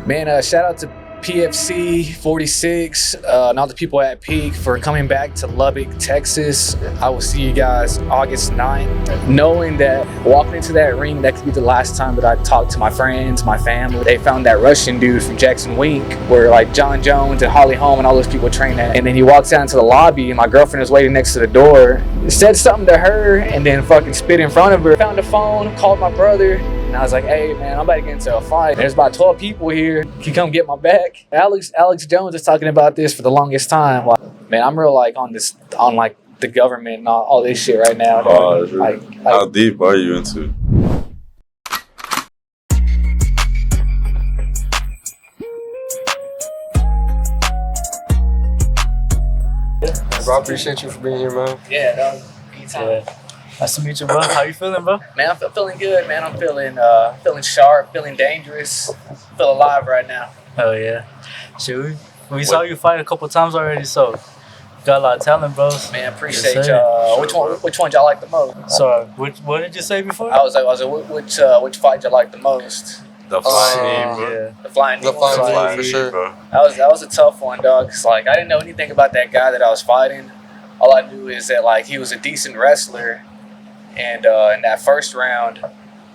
Man, shout out to PFC 46 and all the people at Peak for coming back to Lubbock, Texas. I will see you guys August 9th. Knowing that walking into that ring, that could be the last time that I talk to my friends, my family. They found that Russian dude from Jackson Wink, where like John Jones and Holly Holm and all those people train at. And then he walks out into the lobby and my girlfriend was waiting next to the door. Said something to her and then fucking spit in front of her. Found the phone, called my brother. And I was like, hey man, I'm about to get into a fight. There's about 12 people here. Can you come get my back? Alex Jones is talking about this for the longest time. Like, man, I'm real like on like the government and all this shit right now. Oh, how deep are you into? Bro, I appreciate you for being here, man. Yeah, dog. Anytime. Yeah. Nice to meet you, bro. How you feeling, bro? Man, I'm feeling good, man. I'm feeling sharp, feeling dangerous. Feel alive right now. Oh yeah. Shit, we saw you fight a couple times already, so got a lot of talent, bros. Man, appreciate Yes, y'all. Which one y'all like the most? So, what did you say before? I was like, which fight y'all like the most? The flying knee, bro. Yeah. The flying knee. The flying knee, Flying for knee, sure. bro. That was a tough one, dog. Cause like I didn't know anything about that guy that I was fighting. All I knew is that like he was a decent wrestler, and in that first round,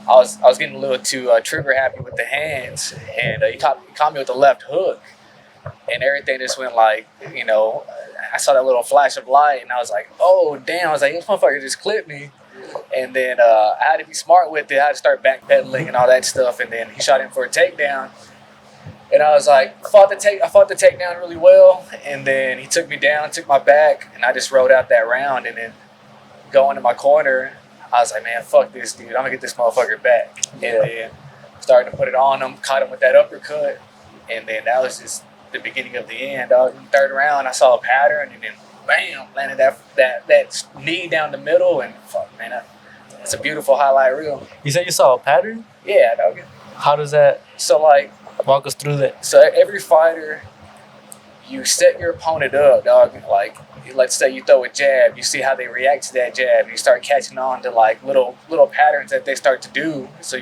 I was getting a little too trigger happy with the hands, and he caught me with the left hook, and everything just went like, you know, I saw that little flash of light, and I was like, oh damn! I was like, this motherfucker just clipped me. And then I had to be smart with it. I had to start backpedaling and all that stuff. And then he shot in for a takedown. And I was like, I fought the takedown really well. And then he took me down, took my back, and I just rode out that round. And then going to my corner, I was like, man, fuck this dude. I'm gonna get this motherfucker back. Yeah. And then started to put it on him, caught him with that uppercut. And then that was just the beginning of the end. In the third round, I saw a pattern, and then bam, landed that knee down the middle, and fuck, man, it's a beautiful highlight reel. You said you saw a pattern? Yeah, dog. How does that So like, walk us through that? so every fighter, you set your opponent up, dog. Like, let's say you throw a jab, you see how they react to that jab, and you start catching on to like little patterns that they start to do. So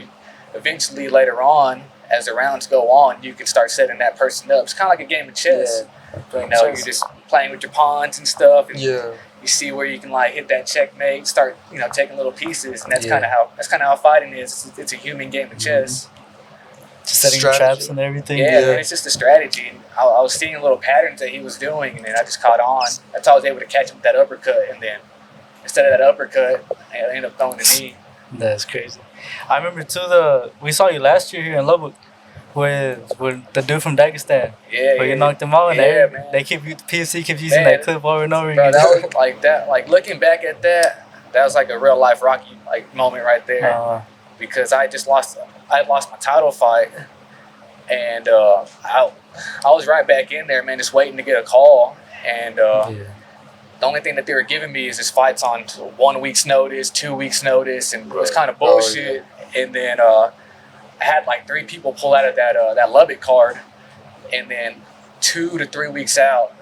eventually, later on, as the rounds go on, you can start setting that person up. It's kind of like a game of chess. You know, you're just playing with your pawns and stuff, and Yeah. you see where you can like hit that checkmate, start, you know, taking little pieces, and that's Yeah. kind of how fighting is. It's a human game of chess. Just setting Strategy. traps and everything? Yeah, man, it's just a strategy. And I was seeing little patterns that he was doing, and then I just caught on. That's how I was able to catch him with that uppercut, and then instead of that uppercut, I ended up throwing the knee. That's crazy. I remember too, we saw you last year here in Lubbock with the dude from Dagestan. Yeah, Where you yeah. knocked him out, and Yeah, man. PFC keeps using Man, that clip over and over Bro, again. that was like that. Like looking back at that, that was like a real life Rocky like moment right there. Because I lost my title fight, and I was right back in there, man, just waiting to get a call. And the only thing that they were giving me is just fights on 1 week's notice, 2 weeks notice, and it was kind of bullshit. And then I had like 3 people pull out of that Lubbock card, and then 2 to 3 weeks out,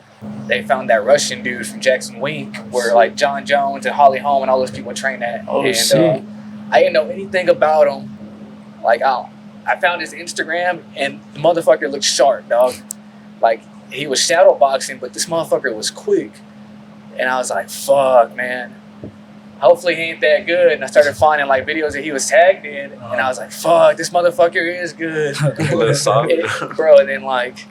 they found that Russian dude from Jackson Wink, where like John Jones and Holly Holm and all those people train at. Oh, and shit. I didn't know anything about him. Like I found his Instagram, and the motherfucker looked sharp, dog. Like he was shadow boxing, but this motherfucker was quick. And I was like, fuck, man. Hopefully he ain't that good. And I started finding like videos that he was tagged in, and I was like, fuck, this motherfucker is good. Bro, and then like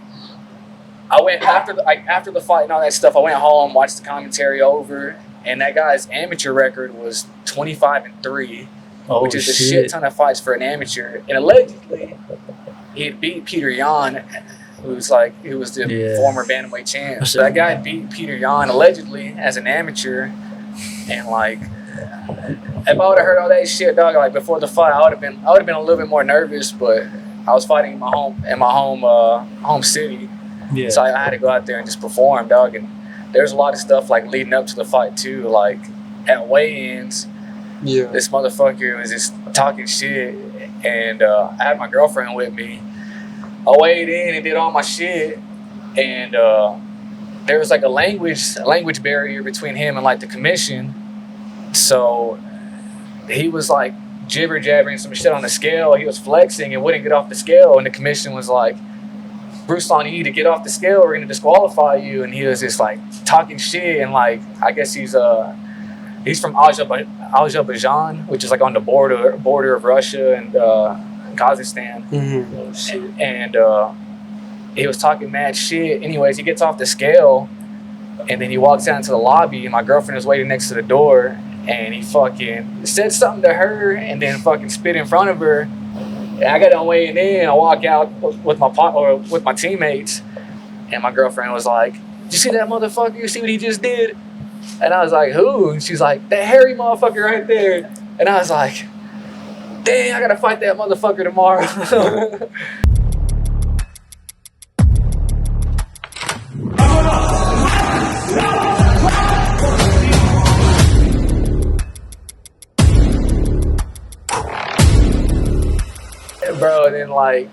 I went after the fight and all that stuff, I went home, watched the commentary over, and that guy's amateur record was 25-3. Which is a shit ton of fights for an amateur. And allegedly, he had beat Peter Yan, who was the former bantamweight champ. So that guy beat Peter Yan allegedly as an amateur, and like, if I would have heard all that shit, dog, like before the fight, I would have been a little bit more nervous. But I was fighting in my home city, Yeah. so I had to go out there and just perform, dog. And there's a lot of stuff like leading up to the fight too, like at weigh-ins. Yeah. This motherfucker was just talking shit, and I had my girlfriend with me. I weighed in and did all my shit, and there was like a language barrier between him and like the commission. So he was like jibber jabbering some shit on the scale. He was flexing and wouldn't get off the scale, and the commission was like, Bruce Lee to get off the scale. We're gonna disqualify you." And he was just like talking shit, and like I guess he's from Azerbaijan, which is like on the border of Russia and Kazakhstan. Mm-hmm. And he was talking mad shit. Anyways, he gets off the scale, and then he walks out into the lobby, and my girlfriend is waiting next to the door, and he fucking said something to her, and then fucking spit in front of her. And I got done weighing in. I walk out with my teammates, and my girlfriend was like, "Did you see that motherfucker? You see what he just did?" And I was like, "Who?" And she's like, "That hairy motherfucker right there." And I was like, "Dang, I gotta fight that motherfucker tomorrow." Bro, and then like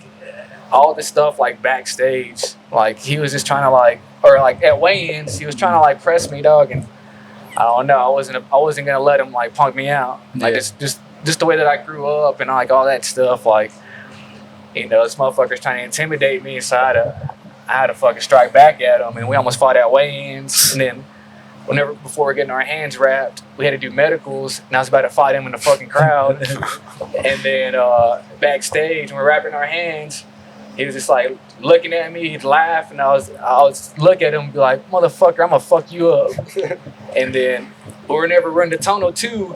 all the stuff like backstage, like he was just trying to like, or like at weigh-ins, he was trying to like press me, dog, and I don't know, I wasn't gonna let him like punk me out. Like just the way that I grew up and like all that stuff, like, you know, this motherfucker's trying to intimidate me, so I had to fucking strike back at him, and we almost fought at weigh-ins, and then before we're getting our hands wrapped, we had to do medicals, and I was about to fight him in the fucking crowd. And then backstage, when we're wrapping our hands, he was just like looking at me, he'd laugh, and I was look at him and be like, "Motherfucker, I'm gonna fuck you up." And then whenever we're in the tunnel too,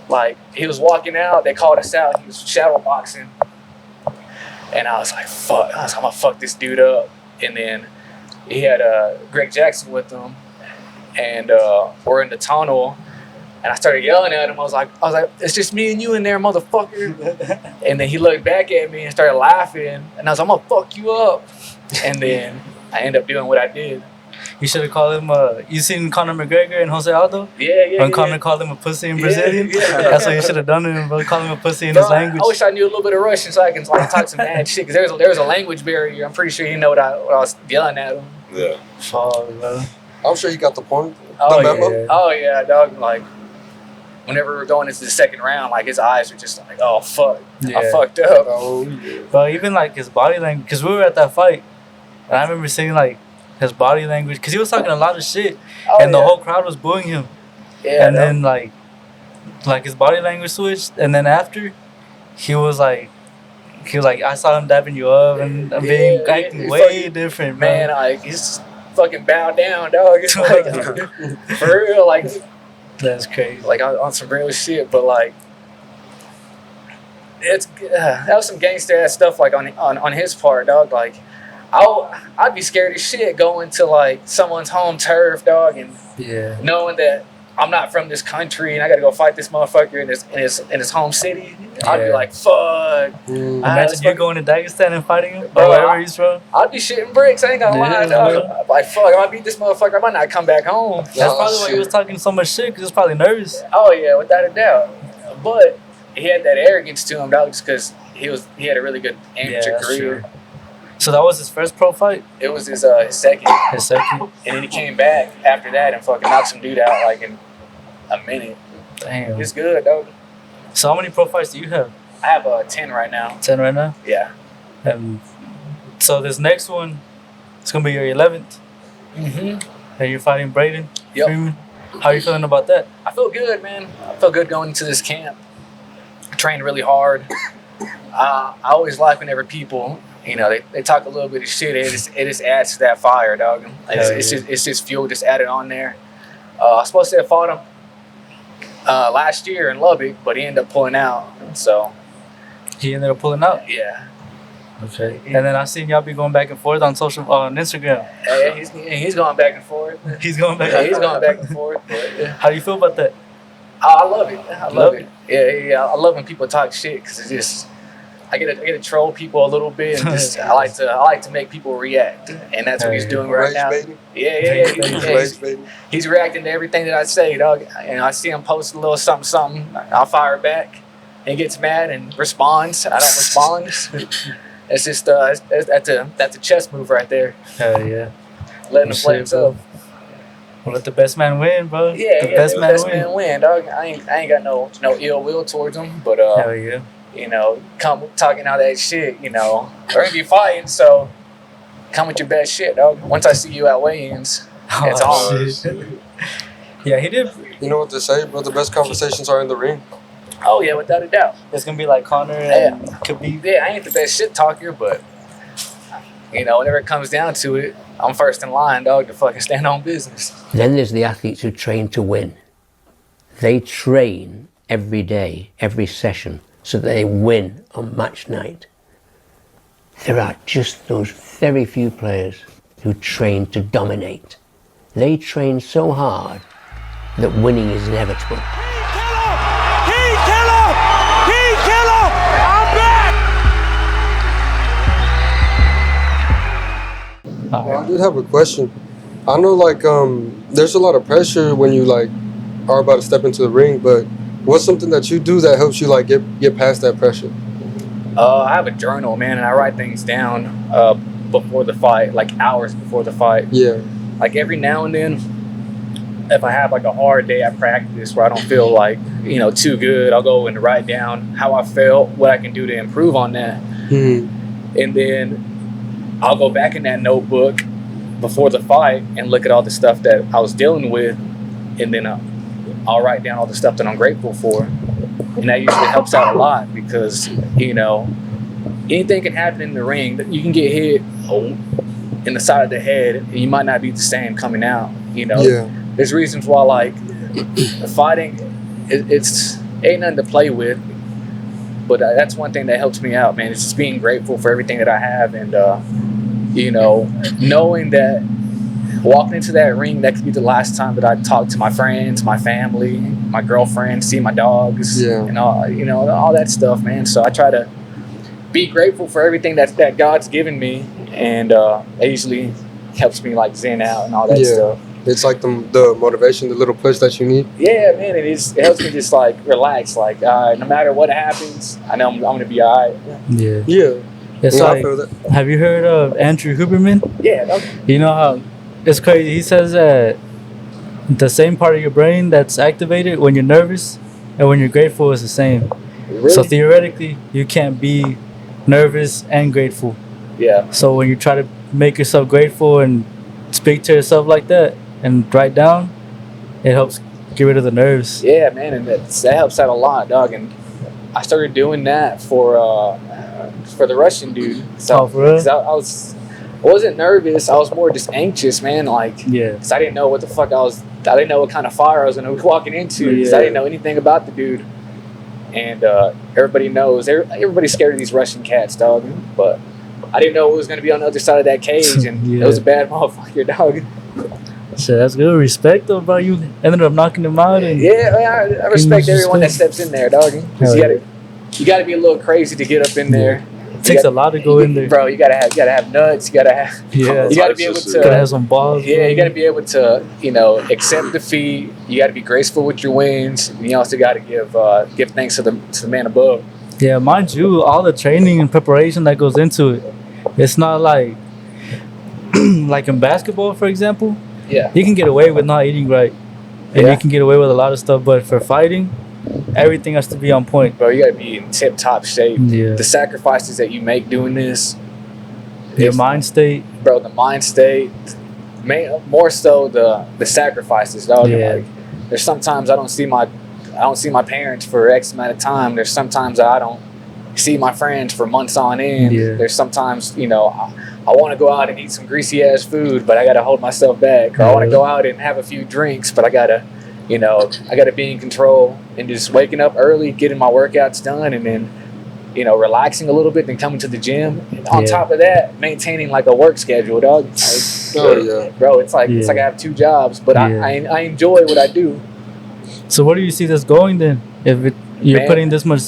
like he was walking out, they called us out, he was shadow boxing, and I was like, "Fuck!" I'm gonna fuck this dude up. And then he had Greg Jackson with him. And we're in the tunnel, and I started yelling at him. I was like, "It's just me and you in there, motherfucker." And then he looked back at me and started laughing, and I was like, "I'm gonna fuck you up." And then I ended up doing what I did. You should have called him. You seen Conor McGregor and Jose Aldo? Yeah. When Conor called him a pussy in Brazilian, Yeah. That's what you should have done to him, bro. Call him a pussy in Bro, his language. I wish I knew a little bit of Russian so I can like talk some mad shit. Cause there was a language barrier. I'm pretty sure he know what I was yelling at him. Yeah. Oh, bro. I'm sure you got the point. Oh The memo? yeah. Oh yeah, dog. Like whenever we were going into the second round, like his eyes were just like, "Oh fuck, I fucked up." Oh, yeah. But even like his body language, because we were at that fight, and I remember seeing like his body language, because he was talking a lot of shit, and the whole crowd was booing him. Yeah. And then like his body language switched, and then after, he was like, "I saw him dabbing you up and being acting way different, man. Like he's fucking bowed down, dog. It's like for real, like that's crazy. Like on some real shit, but like that was some gangster ass stuff like on his part, dog. Like I'd be scared as shit going to like someone's home turf, dog, and knowing that I'm not from this country and I gotta go fight this motherfucker in his home city. I'd be like, fuck. Imagine you going to Dagestan and fighting him, bro, or wherever he's from. I'd be shitting bricks. I ain't gonna lie, dog. I'm like, fuck, if I beat this motherfucker, I might not come back home. That's probably why he was talking so much shit, because he was probably nervous. Oh yeah, without a doubt. But he had that arrogance to him, dog, just because he had a really good amateur career. True. So that was his first pro fight? It was his second. His second? And then he came back after that and fucking knocked some dude out like in a minute. Damn. He's good, dog. So how many pro fights do you have? I have 10 right now. 10 right now? Yeah. So this next one, it's going to be your 11th. Mm-hmm. And you're fighting Braden Freeman. How are you feeling about that? I feel good, man. I feel good going into this camp. I trained really hard. I always like whenever people, you know, they talk a little bit of shit. It just adds to that fire, dog. It's just fuel just added on there. I was supposed to have fought him last year in Lubbock, but he ended up pulling out. So he ended up pulling out? Yeah. Okay. And then I seen y'all be going back and forth on Instagram. Yeah, he's going back and forth. He's going back. He's going back and forth. But, yeah. How do you feel about that? I love it. I love it. Yeah. I love when people talk shit because it's just I get to troll people a little bit. And just I like to make people react, and that's what he's doing right now. He's reacting to everything that I say, dog. And I see him post a little something. I'll fire back. He gets mad and responds. I don't respond. It's just that's a chess move right there. Hell yeah. Letting him play himself. Well, let the best man win, bro. Yeah, the best man win, dog. I ain't got no ill will towards him, but hell yeah. You know, come talking all that shit, you know, we're gonna be fighting, so come with your best shit, dog. Once I see you at weigh-ins, it's on. Shit. Yeah, he did. You know what they say, bro? The best conversations are in the ring. Oh yeah, without a doubt. It's gonna be like Connor and Khabib. Yeah, I ain't the best shit talker, but you know, whenever it comes down to it, I'm first in line, dog, to fucking stand on business. Then there's the athletes who train to win. They train every day, every session, so that they win on match night. There are just those very few players who train to dominate. They train so hard that winning is inevitable. I did have a question. I know, like, there's a lot of pressure when you, like, are about to step into the ring, but what's something that you do that helps you, like, get past that pressure? I have a journal, man, and I write things down before the fight, like hours before the fight. Yeah. Like every now and then, if I have like a hard day at practice where I don't feel like, you know, too good, I'll go and write down how I felt, what I can do to improve on that. Mm-hmm. And then I'll go back in that notebook before the fight and look at all the stuff that I was dealing with, and then I'll write down all the stuff that I'm grateful for. And that usually helps out a lot because, you know, anything can happen in the ring. You can get hit in the side of the head and you might not be the same coming out, you know. Yeah. There's reasons why, like, fighting, it's ain't nothing to play with. But that's one thing that helps me out, man. It's just being grateful for everything that I have and, you know, knowing that walking into that ring, that could be the last time that I talk to my friends, my family, my girlfriend, see my dogs, and all, you know, all that stuff, man. So I try to be grateful for everything that God's given me, and it usually helps me like zen out and all that stuff. It's like the motivation, the little push that you need. Yeah, man, it helps me just like relax. Like, no matter what happens, I know I'm gonna be all right. Yeah. Yeah. It's Yeah, I like, feel that. have you heard of Andrew Huberman? Yeah. You know how it's crazy. He says that the same part of your brain that's activated when you're nervous and when you're grateful is the same. Really? So theoretically, you can't be nervous and grateful. Yeah. So when you try to make yourself grateful and speak to yourself like that and write down, it helps get rid of the nerves. Yeah, man, and that helps out a lot, dog. And I started doing that for the Russian dude. So, for real? 'cause I wasn't nervous. I was more just anxious, man. Like, Yeah. because I didn't know what the fuck I didn't know what kind of fire I was gonna be walking into. Because I didn't know anything about the dude. And everybody knows, everybody's scared of these Russian cats, dog. But I didn't know what was gonna be on the other side of that cage, and Yeah. it was a bad motherfucker, dog. So that's good. Respect though, bro. You ended up knocking them out. And Yeah, man, I respect you everyone that respect- steps in there, dog. 'Cause Hell you gotta be a little crazy to get up in there. it takes a lot to go in there. Bro, you gotta have nuts. You gotta have. Yeah. You gotta be able You gotta have some balls. Yeah, bro. you gotta be able to, you know, accept defeat. You gotta be graceful with your wins. And you also gotta give thanks to the man above. Yeah, mind you, all the training and preparation that goes into it. It's not like like in basketball, for example. Yeah. You can get away with not eating right, and Yeah. you can get away with a lot of stuff. But for fighting, everything has to be on point. Bro, you gotta be in tip top shape. Yeah. The sacrifices that you make doing this, Your mind state. bro, the mind state, more so the sacrifices, dog. Yeah. Like, there's sometimes I don't see my parents for X amount of time. There's sometimes I don't see my friends for months on end. Yeah. There's sometimes, you know, I want to go out and eat some greasy ass food, but I gotta hold myself back. Or I want to go out and have a few drinks, but I gotta be in control and just waking up early, getting my workouts done, and then, you know, relaxing a little bit, then coming to the gym. And on top of that, maintaining like a work schedule, dog. Like, bro, it's like I have two jobs, but I enjoy what I do. So where do you see this going then? If you're putting this much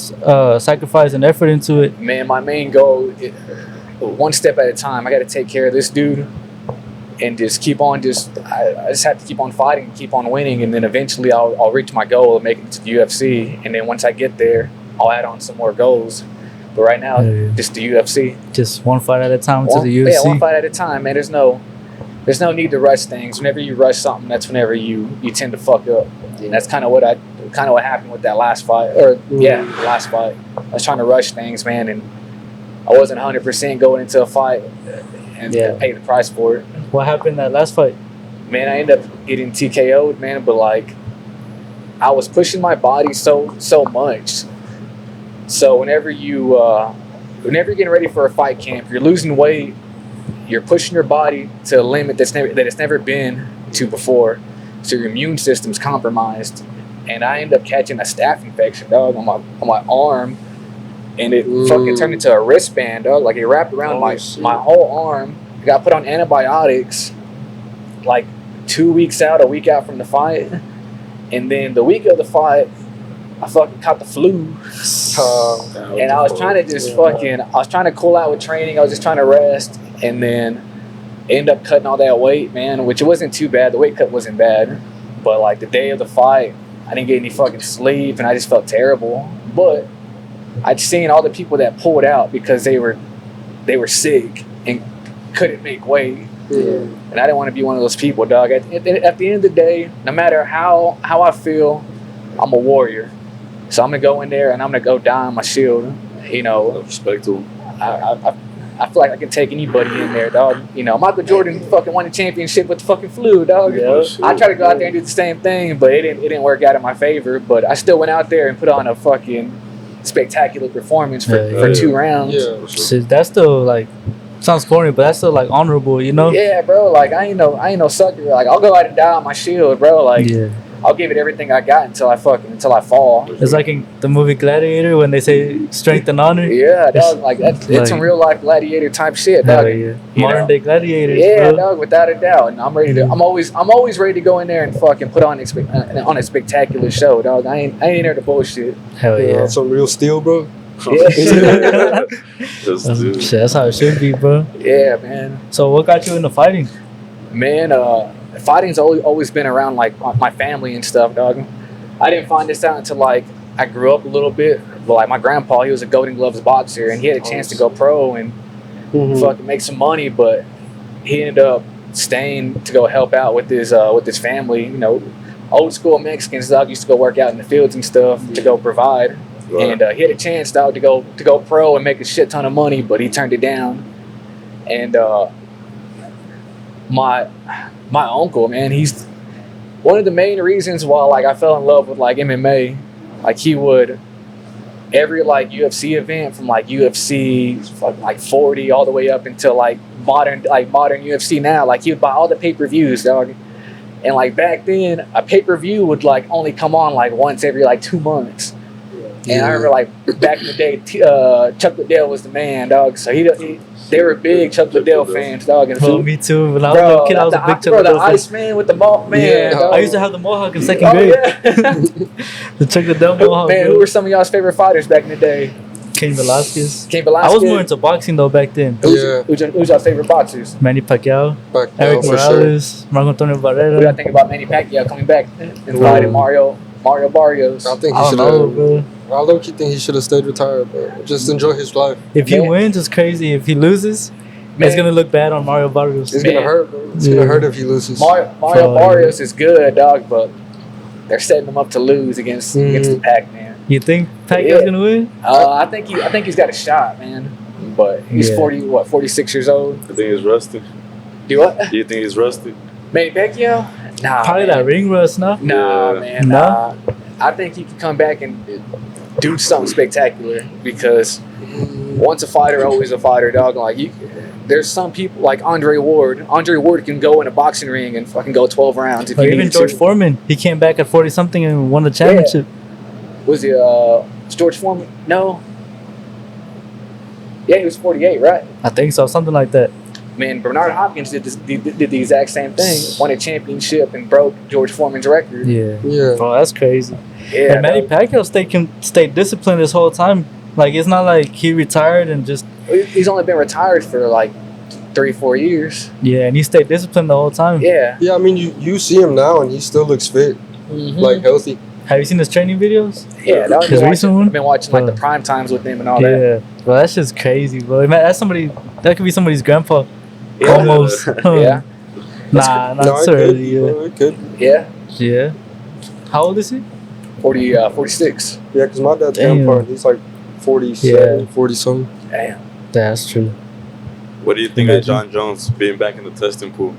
sacrifice and effort into it. Man, my main goal, one step at a time. I got to take care of this dude, and just keep on. I just have to keep on fighting, keep on winning, and then eventually I'll reach my goal of making it to the UFC. And then once I get there, I'll add on some more goals. But right now, just the UFC. Just one fight at a time to the UFC. Yeah, one fight at a time, man. There's no need to rush things. Whenever you rush something, that's whenever you tend to fuck up. And that's kind of what happened with that last fight. The last fight. I was trying to rush things, man, and I wasn't 100% going into a fight and pay the price for it. What happened in that last fight? Man, I ended up getting TKO'd, man, but like I was pushing my body so much. So whenever you're getting ready for a fight camp, you're losing weight, you're pushing your body to a limit that it's never been to before. So your immune system's compromised. And I ended up catching a staph infection, dog, on my arm, and it fucking turned into a wristband, dog. Like it wrapped around my whole arm. I got put on antibiotics like a week out from the fight. And then the week of the fight, I fucking caught the flu. And I was trying to I was trying to cool out with training. I was just trying to rest. And then end up cutting all that weight, man, which it wasn't too bad. The weight cut wasn't bad. But like the day of the fight, I didn't get any fucking sleep and I just felt terrible. But I'd seen all the people that pulled out because they were sick and couldn't make weight. Yeah. And I didn't want to be one of those people, dog. At the end of the day, no matter how I feel, I'm a warrior. So I'm gonna go in there and I'm gonna go die on my shield. You know, respect to him. I feel like I can take anybody in there, dog. You know, Michael Jordan fucking won the championship with the fucking flu, dog. Yeah. I tried to go out there and do the same thing, but it didn't work out in my favor. But I still went out there and put on a fucking spectacular performance for 2 rounds. Yeah, shit, that's still like sounds corny, but that's still like honorable, you know? Yeah, bro. Like I ain't no sucker. Like I'll go out and die on my shield, bro. Like I'll give it everything I got until I fall. It's like in the movie Gladiator when they say strength and honor. Yeah, dog. Like it's some real life gladiator type shit, dog. Yeah. Modern day gladiators. Yeah, bro. dog, without a doubt. And I'm ready to. I'm always ready to go in there and fucking put on a spectacular show, dog. I ain't in there to bullshit. Hell yeah. Some real steel, bro. Yeah. Shit, that's how it should be, bro. Yeah, man. So what got you into fighting? Man, fighting's always been around like my family and stuff, dog. I didn't find this out until like I grew up a little bit. But like my grandpa, he was a Golden Gloves boxer, and he had a chance to go pro and fucking make some money, but he ended up staying to go help out with his family. You know, old school Mexicans, dog, used to go work out in the fields and stuff to go provide. Right. And he had a chance, dog, to go pro and make a shit ton of money, but he turned it down. And my uncle, man, he's one of the main reasons why like I fell in love with like MMA. Like he would every like UFC event from like UFC like 40 all the way up until like modern UFC now. Like he would buy all the pay-per-views, dog. And like back then, a pay-per-view would like only come on like once every like 2 months. And I remember like back in the day, Chuck Liddell was the man, dog. So they were big Chuck Liddell fans, dog. And bro, me too. When I was a little kid, I was a big Chuck Liddell fan. The Iceman with the mohawk, man. I used to have the mohawk in second grade. Yeah. The Chuck Liddell mohawk. Man, who were some of y'all's favorite fighters back in the day? Cain Velasquez. I was more into boxing though back then. Who's y'all's favorite boxers? Manny Pacquiao, Eric Morales, Marco Antonio Barrera. What do y'all think about Manny Pacquiao coming back and fighting Mario Barrios? I think he should have. I low-key think he should have stayed retired, bro. Just enjoy his life. If he wins, it's crazy. If he loses, it's gonna look bad on Mario Barrios. It's gonna hurt, bro. It's gonna hurt if he loses. Mario Barrios is good, dog, but they're setting him up to lose against the Pac-Man. You think Pacquiao's gonna win? I think he's got a shot, man. But he's 46 years old. I think he's rusty. Do what? Do you think he's rusty? Manny Pacquiao? Nah. Probably that ring rust, no? Nah, man. Nah. I think he can come back and do something spectacular because once a fighter, always a fighter, dog. Like there's some people like Andre Ward. Andre Ward can go in a boxing ring and fucking go 12 rounds. If even George Foreman, he came back at 40 something and won the championship. Yeah. Was he George Foreman? No. Yeah, he was 48, right? I think so, something like that. Man, Bernard Hopkins did the exact same thing. Won a championship and broke George Foreman's record. Yeah. Bro, that's crazy. Yeah, and Manny Pacquiao stayed disciplined this whole time. Like, it's not like he retired and just... He's only been retired for like 3-4 years. Yeah, and he stayed disciplined the whole time. Yeah. Yeah, I mean, you see him now and he still looks fit. Like, healthy. Have you seen his training videos? Yeah, that was his recent one. I've been watching like the prime times with him and all that. Yeah, bro, that's just crazy, bro. Man, that could be somebody's grandpa. Yeah. Almost. Yeah. Nah, not so early. It could. Yeah. Yeah. How old is he? 46. Yeah, because my dad's grandpa, he's like 47, 40 something. Damn. That's true. What do you think of Imagine. John Jones being back in the testing pool?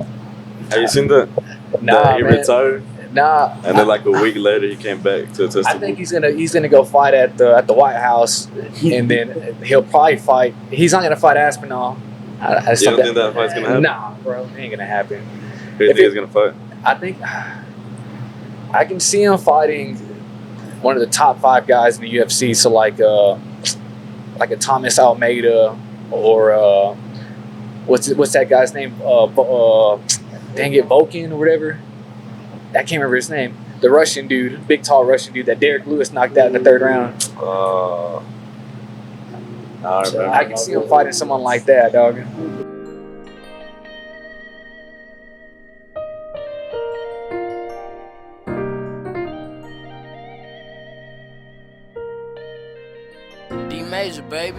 Have you seen that? Nah, That he man. retired, Nah. and then like a week later he came back to the testing I pool. think he's gonna go fight at the White House, and then he'll probably fight. He's not gonna fight Aspinall. You don't think that fight's gonna happen? Nah, bro, it ain't gonna happen. Who do you If think it- he's gonna fight? I think I can see him fighting one of the top 5 guys in the UFC. So like a Thomas Almeida or what's that guy's name? Dang it, Volkan or whatever. I can't remember his name. The Russian dude, big tall Russian dude that Derek Lewis knocked out in the 3rd round. I So remember. I can see him fighting someone like that, dog. D Major, baby.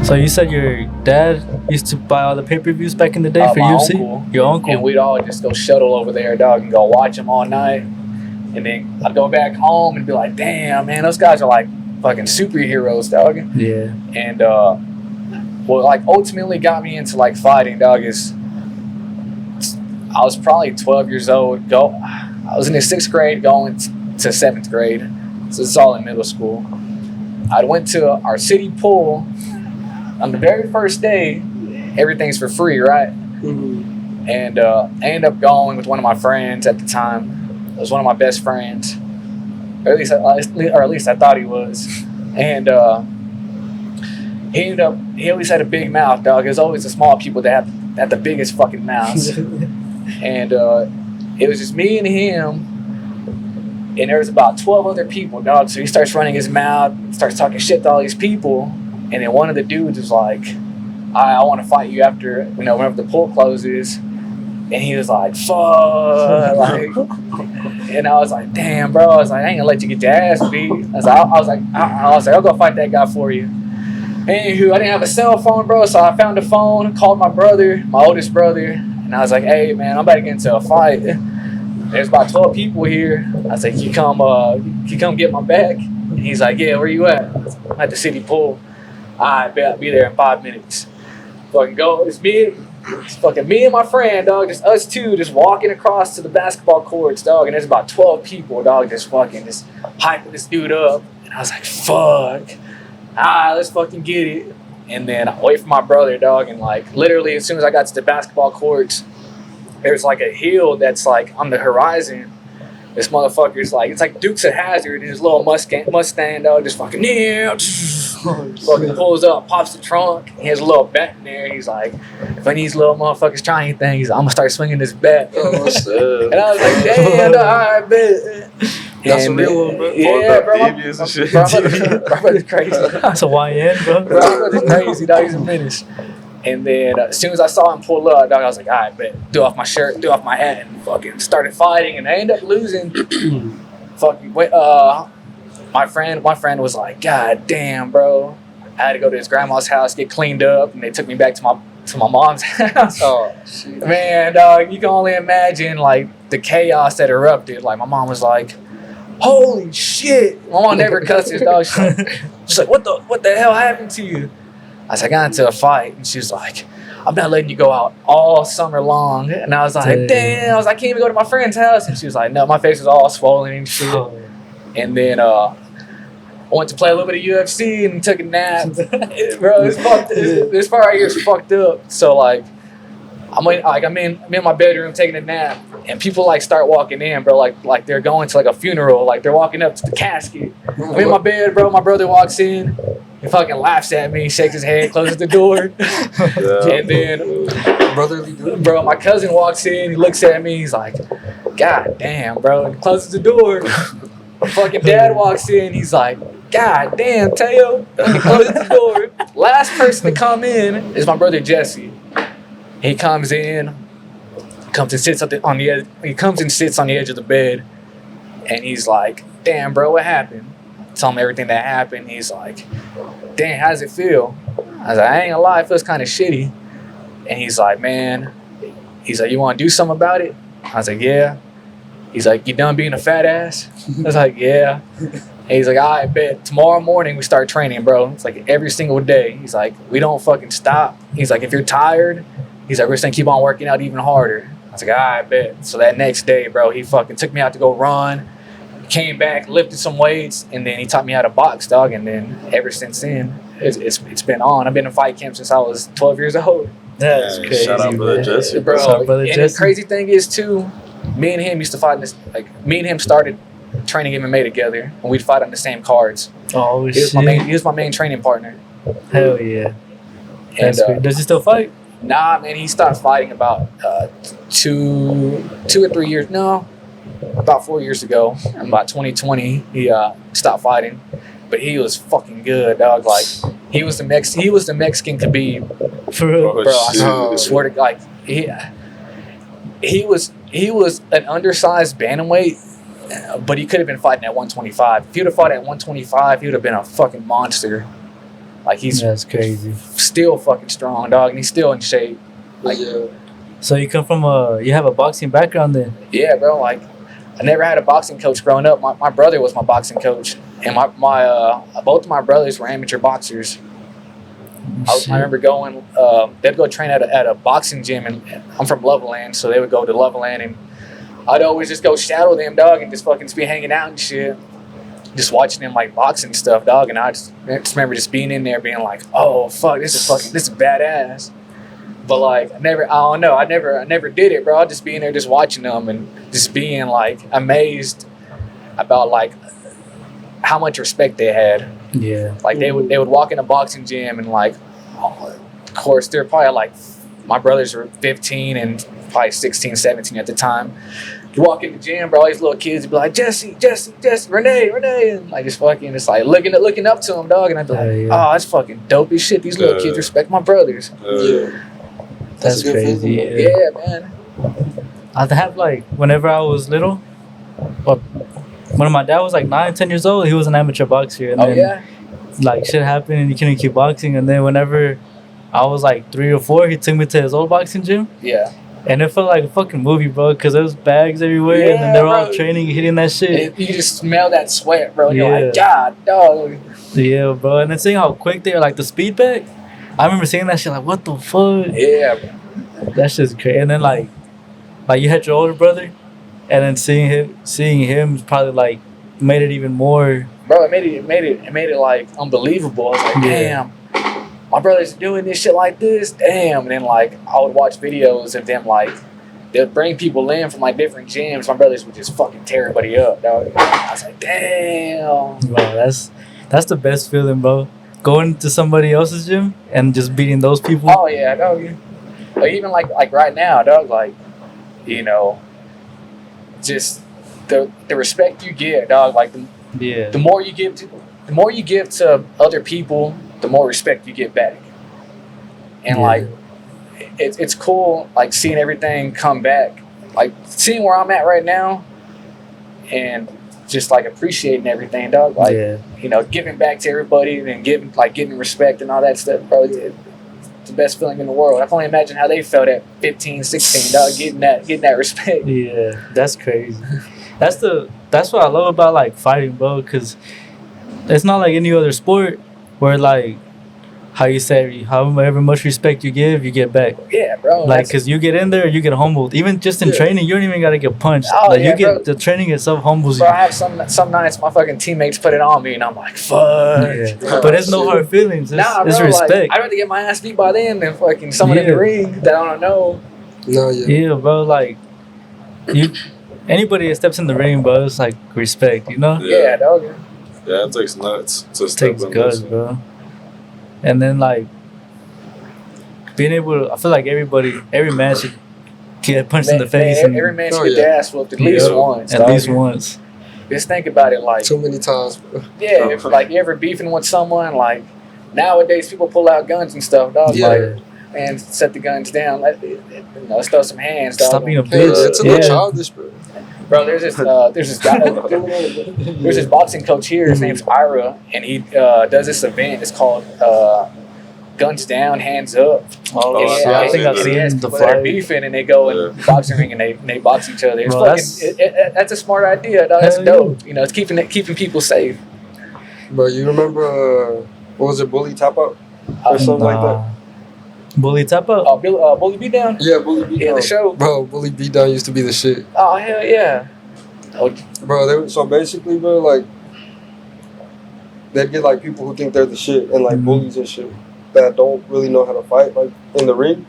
So you said your dad used to buy all the pay-per-views back in the day for My UFC? uncle. Your uncle? And we'd all just go shuttle over there, dog, and go watch them all night. And then I'd go back home and be like, damn, man, those guys are like fucking superheroes, dog. Yeah. And what like ultimately got me into like fighting, dog, is I was probably 12 years old. I was in the 6th grade going to 7th grade. So it's all in middle school. I went to our city pool. On the very first day, everything's for free, right? Mm-hmm. And I ended up going with one of my friends at the time. It was one of my best friends, or at least I thought he was. And he always had a big mouth, dog. It was always the small people that had the biggest fucking mouths. And it was just me and him, and there was about 12 other people, dog. So he starts running his mouth, starts talking shit to all these people. And then one of the dudes was like, I want to fight you after, whenever the pool closes. And he was like, fuck. Like, and I was like, damn, bro. I was like, I ain't gonna let you get your ass beat. I was like, I'll go fight that guy for you. Anywho, I didn't have a cell phone, bro. So I found a phone, called my brother, my oldest brother. And I was like, hey, man, I'm about to get into a fight. There's about 12 people here. I was like, you come get my back? And he's like, yeah, where you at? I'm at the city pool. I bet I'll be there in 5 minutes. Fucking go. It's fucking me and my friend, dog. Just us two, just walking across to the basketball courts, dog. And there's about 12 people, dog, just hyping this dude up. And I was like, fuck. Let's fucking get it. And then I wait for my brother, dog. And like literally, as soon as I got to the basketball courts, there's like a hill that's like on the horizon. This motherfucker's like, it's like Dukes of Hazzard, and his little Mustang, dog, just fucking, fucking pulls up, pops the trunk. He has a little bat in there. He's like, if any of these little motherfuckers try anything, I'm gonna start swinging this bat. And I was like, damn, all right, bet. That's a real one, bro. Yeah, bro. Devious and shit. My brother's crazy. That's a YN, bro. Bro, my brother's crazy, dog. He's a menace. And then as soon as I saw him pull up, dog, I was like, all right, bet. Threw off my shirt, threw off my hat, and fucking started fighting. And I ended up losing. Fucking, my friend was like, God damn, bro. I had to go to his grandma's house, get cleaned up, and they took me back to my mom's house. Oh, shit. Man, dog, you can only imagine like the chaos that erupted. Like my mom was like, holy shit. My mom never cusses, dog. She's like, what the hell happened to you? I was like, I got into a fight, and she was like, I'm not letting you go out all summer long. And I was like, damn. I was like, I can't even go to my friend's house. And she was like, no, my face was all swollen and shit. And then I went to play a little bit of UFC and took a nap. Bro, this part right here is fucked up. So like, I'm in my bedroom taking a nap, and people like start walking in, bro, like they're going to like a funeral, like they're walking up to the casket. I'm in my bed, bro. My brother walks in, he fucking laughs at me, shakes his head, closes the door, and then Brotherly dude. bro, my cousin walks in, he looks at me, he's like, God damn, bro, and closes the door. My fucking dad walks in, he's like, God damn, Teo, and closes the door. Last person to come in is my brother Jesse. He comes in, comes and sits on the edge. He comes and sits on the edge of the bed, and he's like, "Damn, bro, what happened?" Tell him everything that happened. He's like, "Damn, how does it feel?" I was like, "I ain't gonna lie, it feels kind of shitty." And he's like, "Man," he's like, "You want to do something about it?" I was like, "Yeah." He's like, you done being a fat ass? I was like, yeah. And he's like, I bet tomorrow morning we start training, bro. It's like every single day. He's like, we don't fucking stop. He's like, if you're tired, he's like, we're just gonna keep on working out even harder. I was like, I bet. So that next day, bro, he fucking took me out to go run, came back, lifted some weights, and then he taught me how to box, dog. And then ever since then, it's been on. I've been in fight camp since I was 12 years old. That's Yeah, crazy. shout out, brother man. Jesse. Bro, What's up, brother and Jesse? the crazy thing is too, me and him used to fight in this. Like me and him started training MMA together, and we'd fight on the same cards. Oh He was shit! he was my main training partner. Hell yeah! And That's great. Does he still fight? nah, man, he stopped fighting about 2 or 3 years. No, about 4 years ago. About 2020, he stopped fighting. But he was fucking good, dog. Like he was the Mexican Khabib. For real? Oh, Bro, I shit. swear to God, he was an undersized bantamweight, but he could have been fighting at 125. If he would have fought at 125, he would have been a fucking monster. Like he's That's crazy. still fucking strong, dog, and he's still in shape. Like, yeah. So you come from you have a boxing background then? yeah, bro. Like I never had a boxing coach growing up. My brother was my boxing coach, and my both of my brothers were amateur boxers. I remember going. They'd go train at a boxing gym, and I'm from Loveland, so they would go to Loveland, and I'd always just go shadow them, dog, and just fucking be hanging out and shit, just watching them like boxing stuff, dog. And I just remember just being in there, being like, oh fuck, this is badass. But like I never did it, bro. I'd just be in there just watching them and just being like amazed about like how much respect they had. Yeah. Like they would walk in a boxing gym and like, of course they're probably like, my brothers were 15 and probably 16, 17 at the time. You walk in the gym, bro, all these little kids would be like, Jesse, Renee, and like just fucking just like looking up to him, dog. And I'd be like, Yeah. oh, that's fucking dope as shit. These little kids respect my brothers. Yeah. That's a good crazy. feeling. Yeah. Yeah, man. I'd have like whenever I was little, well, when my dad was like 9, 10 years old, he was an amateur boxer, and Oh then yeah. like shit happened and he couldn't keep boxing. And then whenever I was like 3 or 4, he took me to his old boxing gym, Yeah. and it felt like a fucking movie, bro, because there was bags everywhere, and then they were all bro. training, hitting that shit. And you just smell that sweat, bro. You're Yeah. like, God, dog. Yeah, bro, and then seeing how quick they were, like the speed bag. I remember seeing that shit, like, what the fuck? Yeah, bro. That's just crazy. And then like you had your older brother, and then seeing him probably like made it even more. Bro, it made it like unbelievable. I was like, Yeah. damn, my brother's doing this shit like this. Damn. And then like I would watch videos of them like they'd bring people in from like different gyms. My brothers would just fucking tear everybody up, dog. I was like, damn. Bro, that's the best feeling, bro. Going to somebody else's gym and just beating those people. Oh yeah, dog. Like even like right now, dog, like, you know, just the respect you get, dog, like Yeah. the more you give to other people, the more respect you get back. And Yeah. like it's cool like seeing everything come back. Like seeing where I'm at right now and just like appreciating everything, dog. Like, Yeah. you know, giving back to everybody and getting respect and all that stuff, bro. It's the best feeling in the world. I can only imagine how they felt at 15, 16, dog, getting that respect. Yeah, that's crazy. That's what I love about like fighting, bro, because it's not like any other sport where like how you say however much respect you give, you get back. Yeah, bro. Like, that's- cause you get in there, you get humbled. Even just in Yeah. training, you don't even gotta get punched. Oh, like yeah, you get bro. the training itself humbles bro, you. I have some nights my fucking teammates put it on me and I'm like, fuck. Yeah. But it's no hard feelings. It's, Nah, it's bro, respect. like, I'd rather get my ass beat by them than fucking someone in the Yeah. ring that I don't know. No, yeah. Yeah, bro. Like anybody that steps in the ring, bro, it's like respect. You know, Yeah, dog. Yeah, it takes nuts to it step takes in guts, this. bro. And then like being able, I feel like every man should get punched in the face and every man Oh, should get yeah. their ass whooped at least Yeah. once. at dog. least once. Just think about it, like, Too many times, bro. yeah, if like you ever beefing with someone, like nowadays people pull out guns and stuff, dog. Yeah. Like, man, set the guns down. Let's throw some hands, dog. Stop being a Hey, bitch. it's a little Yeah. childish, bro. Bro, there's this guy, there's this boxing coach here. His name's Ira, and he does this event. It's called guns down, hands up. Oh, Yeah, shit. I think I've seen the people that are fight. beefing and they go in the boxing ring and they box each other. It's Bro, that's a smart idea, dog. That's Hell dope. You know, it's keeping people safe. Bro, you remember what was it, Bully Tap Out or something like that? Bully Tap Out? Bully Beatdown. Yeah, Bully Beatdown. Yeah, the show. Bro, Bully Beatdown used to be the shit. Oh hell yeah. Oh, Bro, so basically, bro, like, they'd get, like, people who think they're the shit and, like, bullies and shit that don't really know how to fight, like, in the ring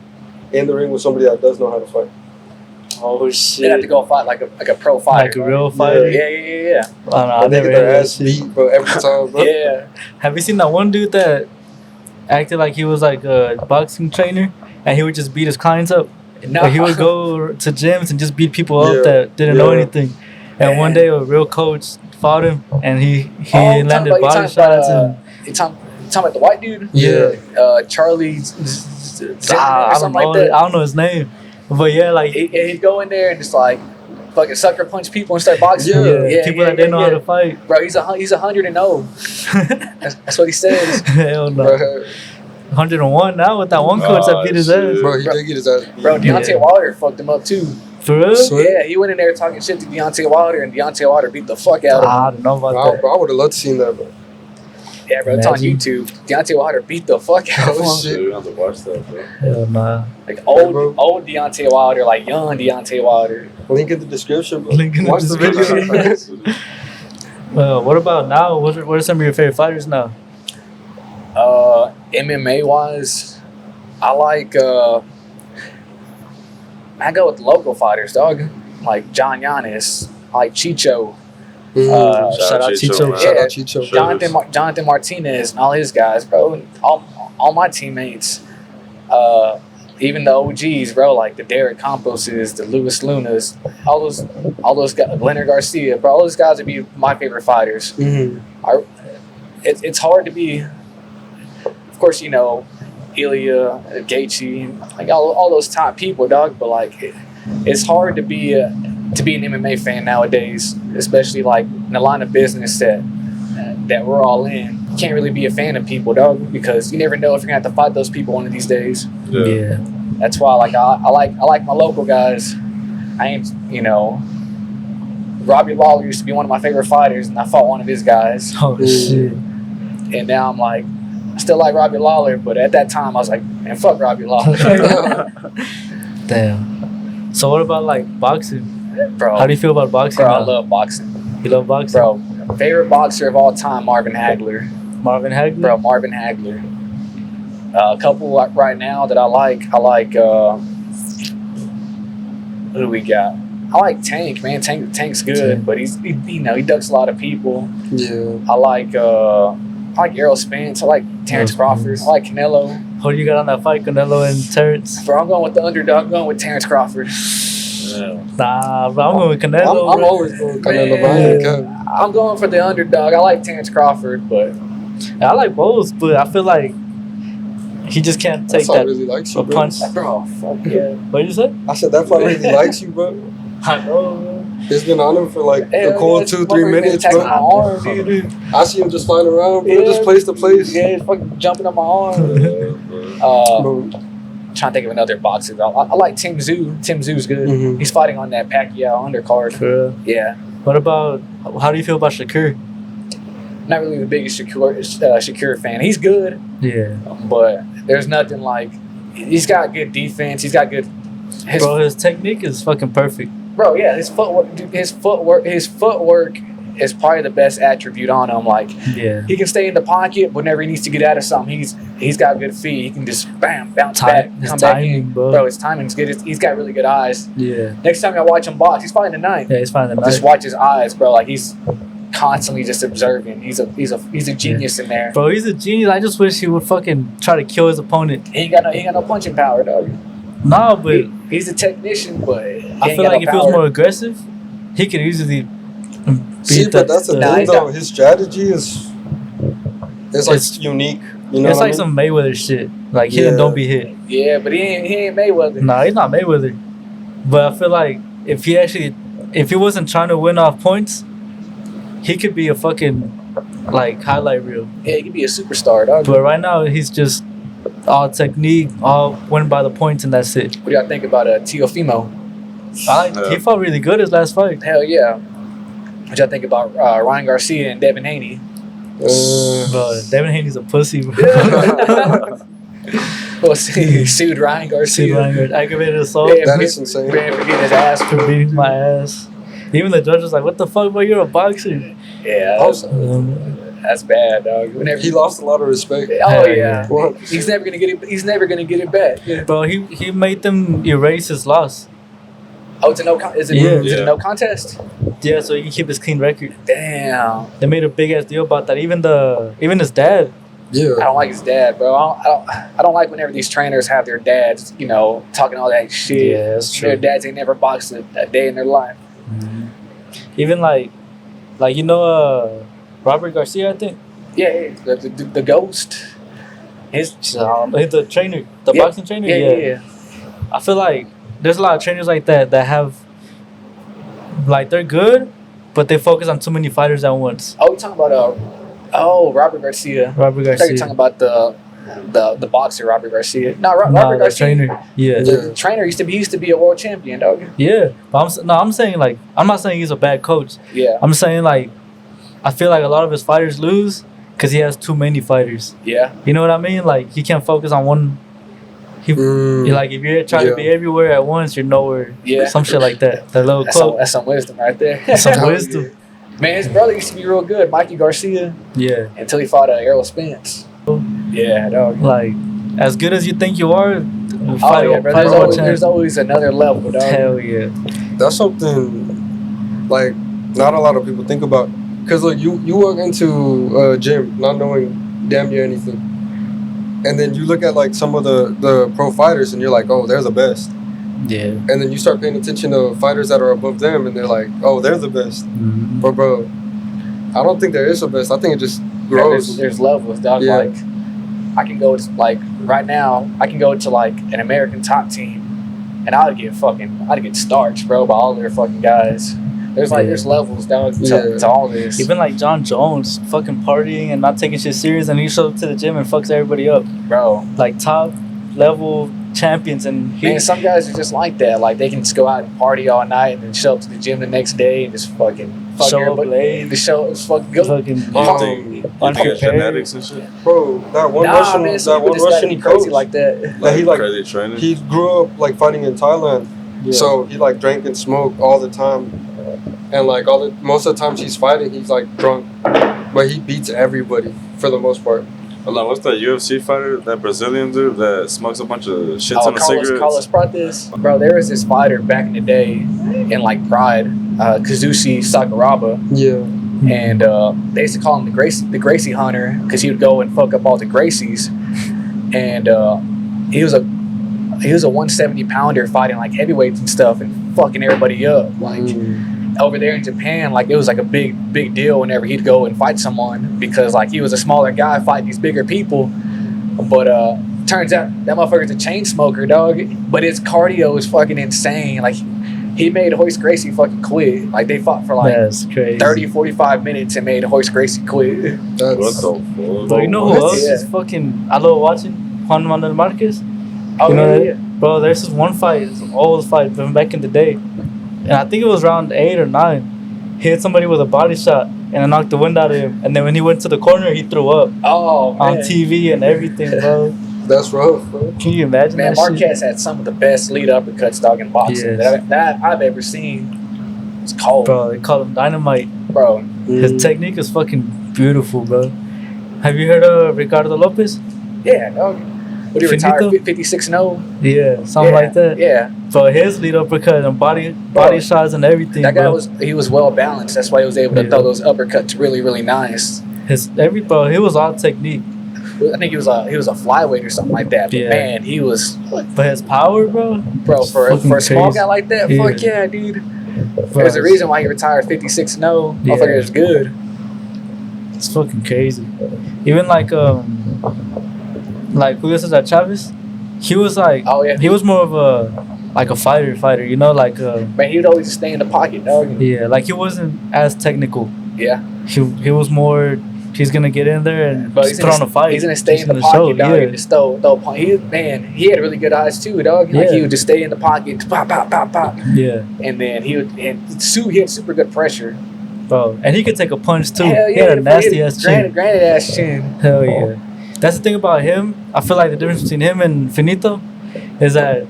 with somebody that does know how to fight. Oh, they have to shit. go fight like a pro fighter. Like a real fighter? Yeah. I don't know, I And they never get their heard that ass shit. beat, bro, every time, bro. Yeah. Have you seen that one dude that acted like he was like a boxing trainer and he would just beat his clients up? No. Like he would go to gyms and just beat people up Yeah, that didn't know yeah. anything. And one day a real coach fought him and he Oh, landed you body shots and you talking about the white dude? Yeah. Charlie I Zimmerman or don't something know. like that. I don't know his name, but yeah, like He'd go in there and just like fucking sucker punch people and start boxing. people that didn't know how to fight. Bro, he's 100 and 0. That's what he says. Hell no. Bro, 101 now with that one coach that beat his ass. bro, he did get his ass beat. Bro, Deontay Yeah. Wilder fucked him up too. For real? Swear. Yeah, he went in there talking shit to Deontay Wilder, and Deontay Wilder beat the fuck out of him. I don't know about Bro, that. I would have loved to seen that, bro. Yeah, bro, it's on Imagine. YouTube. Deontay Wilder beat the fuck out of him. Oh, shit. Dude, we have to watch that, bro. Hell nah. Like bro. old Deontay Wilder, like young Deontay Wilder. Link in the description, bro. Link in the Watch the description. video. What about now? What are some of your favorite fighters now? MMA wise, I like I go with local fighters, dog. Like John Giannis, I like Chicho, Shout out Chicho. man. Shout Yeah. out Chicho. Sure. Jonathan Martinez, and all his guys, bro. And all my teammates, even the OGs, bro, like the Derek Camposes, the Luis Lunas, all those guys, Leonard Garcia, bro. All those guys would be my favorite fighters. Mm-hmm. It's hard to be, of course, you know, Ilya, Gaethje, like all those top people, dog. But like, it's hard to be an MMA fan nowadays, especially like in the line of business that we're all in. You can't really be a fan of people, dog, because you never know if you're gonna have to fight those people one of these days. Yeah. That's why, like, I like my local guys. I ain't, you know, Robbie Lawler used to be one of my favorite fighters, and I fought one of his guys. Oh shit. And now I'm like, I still like Robbie Lawler, but at that time I was like, man, fuck Robbie Lawler. Damn. So what about like boxing? Bro, How do you feel about boxing? bro, I now? love boxing. You love boxing? Bro, favorite boxer of all time, Marvin Hagler. Marvin Hagler? Bro, Marvin Hagler. A couple like right now that I like, who do we got? I like Tank, man. Tank's good, Tank. but he ducks a lot of people. Yeah. I like Errol Spence. I like Terrence Errol Crawford. Spence. I like Canelo. Who do you got on that fight, Canelo and Terrence? Bro, I'm going with the underdog. I'm going with Terrence Crawford. Yeah. Nah, bro, I'm going with Canelo. I'm bro. always going Canelo, bro. I ain't gonna cap. I'm going for the underdog. I like Terrence Crawford, but I like both, but I feel like he just can't take That's why that really likes you, a bro. punch. bro, fuck yeah. What did you say? I said that fight really likes you, bro. I know, bro. It's been on him for like Hell a cool yeah, 2-3 motherfucker minutes, attacking my bro. arm, dude. I see him just flying around, bro, Yeah. just place to place. Yeah, he's fucking jumping on my arm. Bro. Trying to think of another boxer. I like Tim Tszyu. Tim Tszyu's good. Mhm. He's fighting on that Pacquiao undercard. For real. Yeah. What about, how do you feel about Shakur? Not really the biggest Shakur fan. He's good, Yeah. but there's nothing like. He's got good defense. He's got good. Bro, his technique is fucking perfect. Bro, yeah, his footwork. Dude, his footwork is probably the best attribute on him. Like, Yeah. he can stay in the pocket whenever he needs to get out of something. He's got good feet. He can just bounce Time- back, his come back timing, in. bro. His timing's good. He's got really good eyes. Yeah. Next time I watch him box, he's fighting tonight. Yeah, he's finding the Just night. watch his eyes, bro. Like, he's constantly just observing. He's a genius in there. Bro, he's a genius. I just wish he would fucking try to kill his opponent. He ain't got no punching power, dog. Nah, but He's a technician, but I feel like if he was more aggressive, he could easily See, but that's the Nah, thing, he's though. not- His strategy is It's- unique. You know It's what like I mean? some Mayweather shit. Like, hit Yeah. and don't be hit. Yeah, but he ain't Mayweather. Nah, he's not Mayweather. But I feel like if he wasn't trying to win off points, he could be a fucking, like, highlight reel. Yeah, he could be a superstar, dog. But right now, he's just all technique, all win by the points, and that's it. What do y'all think about Teofimo? He fought really good his last fight. Hell yeah. What y'all think about Ryan Garcia and Devin Haney? But Devin Haney's a pussy, bro. Well, he sued Ryan Garcia. Aggravated assault. Yeah, That is insane. Ran for getting his ass For beating my ass. Even the judge was like, "What the fuck, bro? You're a boxer." Yeah, that's bad, dog. Whenever He lost a lot of respect. Oh Hell yeah. 100%. He's never gonna get it. He's never gonna get it back. Yeah. Bro, he made them erase his loss. Oh, it's a no. Is it? Yeah. Is it a no contest? Yeah, so he can keep his clean record. Damn. They made a big ass deal about that. Even his dad. I Yeah. don't like his dad, bro. I don't like whenever these trainers have their dads, talking all that shit. Yeah, that's Their true. dads ain't never boxed a day in their life. Even like Robert Garcia, I think. Yeah, the ghost. His He's the trainer, the Yeah. boxing trainer. yeah. I feel like there's a lot of trainers like that have, like, they're good, but they focus on too many fighters at once. Oh, you talking about Robert Garcia? Robert I thought you were Garcia. talking about the boxer Robert Garcia. No, Robert Nah, the Garcia. trainer. Yeah. The trainer used to be a world champion, dog. Yeah. But I'm saying, like, I'm not saying he's a bad coach. Yeah, I'm saying, like, I feel like a lot of his fighters lose because he has too many fighters. yeah. You know what I mean? Like, he can't focus on one. Like, if you're trying to be everywhere at once, you're nowhere. Yeah. Some shit like that. That little That's some, quote. that's some wisdom right there. Some wisdom. Man, his brother used to be real good, Mikey Garcia, Yeah. until he fought Errol Spence. Yeah, dog. Like, as good as you think you are, Oh yeah, bro. There's always another level, dog. Hell yeah. That's something like not a lot of people think about. Cause like you walk into a gym not knowing damn near anything, and then you look at like some of the pro fighters and you're like, oh, they're the best. Yeah. And then you start paying attention to fighters that are above them, and they're like, oh, they're the best. Mm-hmm. But bro, I don't think there is a best. I think it just Yeah, grows. there's levels, dog. Yeah. Like, I can go to, like, right now, I can go to, like, an American top team, and I'd get starched, bro, by all their fucking guys. There's levels, dog, to all this. Even like John Jones, fucking partying and not taking shit serious, and he shows up to the gym and fucks everybody up. Bro, Like top level champions, and man, some guys are just like that. Like, they can just go out and party all night and then show up to the gym the next day and just fucking fuck Show up everybody. late. The show is fucking good. fucking You think it's unprepared. genetics and shit? Bro, that one Nah, Russian, man, that some one people just gotta Russian be crazy coach, like that. that he like, Crazy trainer. he grew up like fighting in Thailand. Yeah. So he like drank and smoked all the time, and like most of the times he's fighting, he's like drunk, but he beats everybody for the most part. Hold on, what's that UFC fighter? That Brazilian dude that smokes a bunch of shit ton of cigarettes? Carlos Prates. Bro, there was this fighter back in the day in like Pride, Kazushi Sakuraba, Yeah, and they used to call him the Gracie Hunter because he would go and fuck up all the Gracies, and he was a 170 pounder fighting like heavyweights and stuff and fucking everybody up. Like over there in Japan, like it was like a big deal whenever he'd go and fight someone because like he was a smaller guy fighting these bigger people. But turns out that motherfucker's a chain smoker, dog. But his cardio is fucking insane. Like he made Hoist Gracie fucking quit. Like they fought for like That's crazy. 30, 45 minutes and made Hoist Gracie quit. What that's the fuck? Bro, you know who else Yeah. is fucking? I love watching Juan Manuel Marquez. Oh You know yeah, that? Bro, there's this one fight, it's an old fight from back in the day, and I think it was round 8 or 9. He hit somebody with a body shot and it knocked the wind out of him. And then when he went to the corner, he threw up Oh on man. TV and everything, bro. that's rough, bro. Can you imagine Man, that shit? Marquez had some of the best lead uppercuts, dog, in boxing Yes. that I've ever seen. It's cold, Bro, they call him Dynamite. bro. His technique is fucking beautiful, bro. Have you heard of Ricardo Lopez? Yeah, dog. What he retired Finito? 56-0? Yeah, something like that. Yeah, Bro, his lead uppercut and body shots and everything, that guy bro. was well balanced. That's why he was able to Yeah. throw those uppercuts really nice. Bro, he was all technique. I think he was a flyweight or something like that. But Yeah. man, he was But his power, bro. bro for fucking a small crazy. guy like that. Yeah. Fuck yeah, dude. Bro, There's a reason why he retired 56-0. Yeah. Motherfucker is good. It's fucking crazy. Even like Julio Cesar Chavez, he was like, Oh yeah, he was more of a fighter, you know, like man, he would always just stay in the pocket, dog. yeah, like he wasn't as technical. Yeah, He was more he's gonna get in there and But just put on a fight. He's gonna stay in the gonna pocket, show, dog, and just throw punch. He had really good eyes too, dog. Like Yeah. he would just stay in the pocket, pop, pop, pop, pop, Yeah, and then he had super good pressure. bro, and he could take a punch too. Hell He had a bro, nasty ass chin. granite ass chin. Hell yeah. That's the thing about him. I feel like the difference between him and Finito is that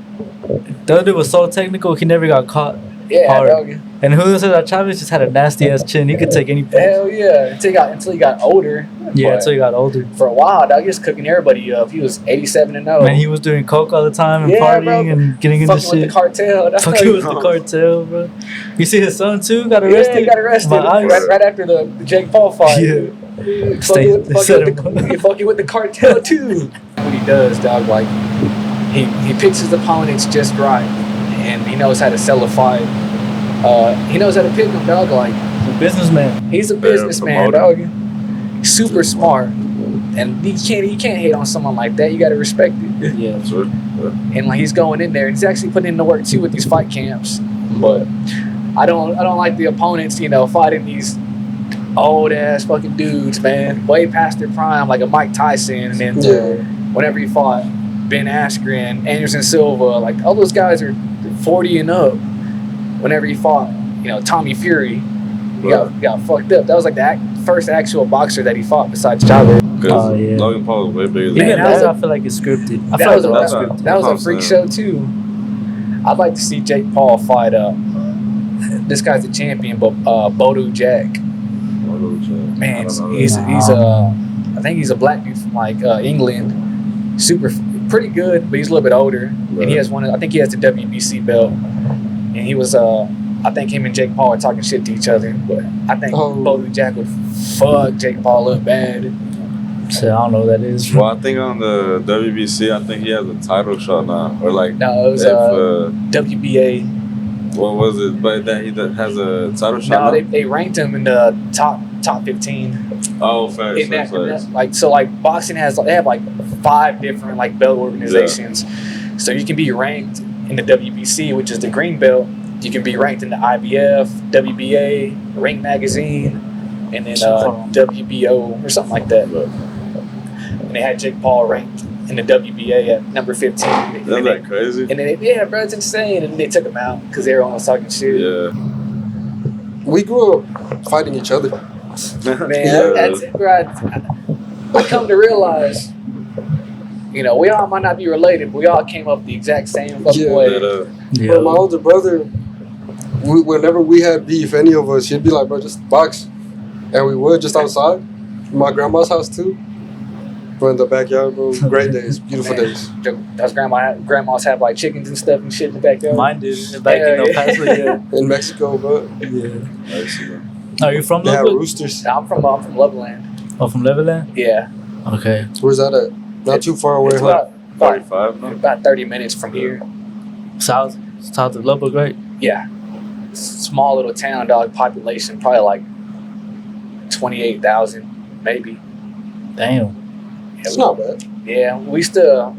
the other dude was so technical, he never got caught Yeah, hard. dog. And Julio Cesar Chavez just had a nasty ass chin. He could take any punch. Hell yeah, until he got older. Yeah, But until he got older. for a while, dog, he was cooking everybody up. He was 87-0. Man, he was doing coke all the time and Yeah, partying bro. and getting into fucking with shit. the cartel. That's Fucking like- with the cartel, bro. You see his son too got Yeah, arrested. he got arrested by ICE. right after the Jake Paul fight. Yeah. Fucking Set him fucking with the cartel too. What he does, dog, like he picks his opponents just right, and he knows how to sell a fight. He knows how to pick them, dog. Like He's a businessman. he's a businessman, dog. Super smart, and you can't hate on someone like that. You got to respect it. Yeah. That's right. Yeah. And like he's going in there, and he's actually putting in the work too with these fight camps. But I don't like the opponents, fighting these old ass fucking dudes, man, way past their prime, like a Mike Tyson, and then whenever he fought Ben Askren, Anderson Silva, like all those guys are 40 and up. Whenever he fought, Tommy Fury, he got fucked up. That was like the first actual boxer that he fought besides Chavez. Because Oh, yeah. Logan Paul is way bigger than Even Man, him. that was that, I feel like it's scripted. I That feel was, like that's it's right. scripted. that was a I'm freak saying. show too. I'd like to see Jake Paul fight this guy's the champion, but Bodu Jack. Man, I think he's a black dude from like England. Pretty good, but he's a little bit older. And he has I think he has the WBC belt. And he was I think him and Jake Paul are talking shit to each other. But I think Bodu Jack would fuck Jake Paul up bad. So I don't know what that is. Well, I think on the WBC, I think he has a title shot now, or like No, it was WBA. what was it? But then he has a title shot. No, now? they ranked him in the top 15. Oh, facts. In that, like boxing they have like 5 different like belt organizations. So you can be ranked in the WBC, which is the green belt. You can be ranked in the IBF, WBA, Ring Magazine, and then WBO or something like that. And they had Jake Paul ranked in the WBA at number 15. Isn't that crazy? And then bro, it's insane. And they took him out because everyone was talking shit. Yeah. We grew up fighting each other. Man, Yeah. that's bro. I come to realize, we all might not be related, but we all came up the exact same fucking way. Yeah. But my older brother, whenever we had beef, any of us, he'd be like, bro, just box. And we would, just outside. My grandma's house too. But in the backyard, bro, great days, beautiful days. That's grandma's have like chickens and stuff and shit in the backyard. Mine did back in El Paso. Yeah. In Mexico, bro. Yeah. Are you from They have Lubbock? roosters. I'm from Loveland. Oh, from Leveland? Yeah, Okay. Where's that at? Not too far away, it's huh? about 45 now? about 30 minutes from here. South of Lubbock, right? Yeah, small little town, dog. Population probably like 28,000, maybe. Damn. It's not bad. Yeah, we used to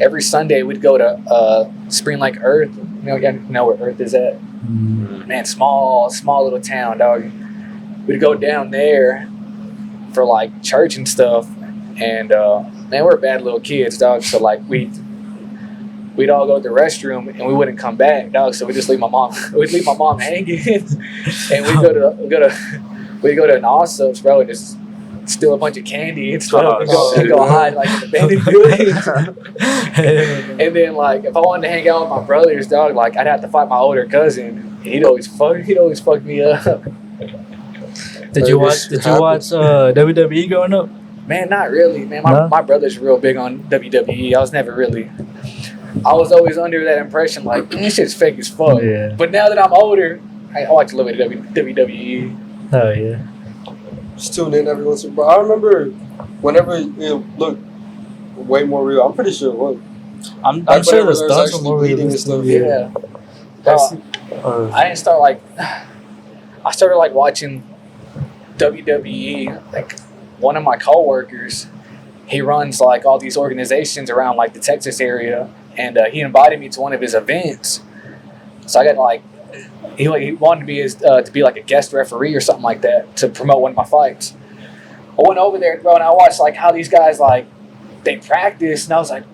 every Sunday we'd go to Spring Lake Earth. You know where Earth is at? Man, small little town, dog. We'd go down there for like church and stuff, and man, we're bad little kids, dog. So like we'd all go to the restroom and we wouldn't come back, dog. So we'd just leave my mom hanging, and we'd go to an Allsup's, bro, and just steal a bunch of candy and stuff, and go hide like in abandoned buildings. And then like if I wanted to hang out with my brothers, dog, like I'd have to fight my older cousin. He'd always fuck me up. Did you watch WWE growing up? Man, not really. Man, No? my brother's real big on WWE. I was always under that impression like this shit's fake as fuck. Yeah. But now that I'm older, I watch a little bit of WWE. Oh yeah. Just tune in every once in a while. I remember whenever it looked way more real. I'm pretty sure it was. I'm Like sure whenever the there's stunts were actually more bleeding and realistic. stuff. Yeah. I didn't start like I started like watching WWE. Like one of my coworkers, he runs like all these organizations around like the Texas area, and he invited me to one of his events. So I got like he wanted me to be like a guest referee or something like that to promote one of my fights. I went over there, bro, and I watched like how these guys like they practice, and I was like,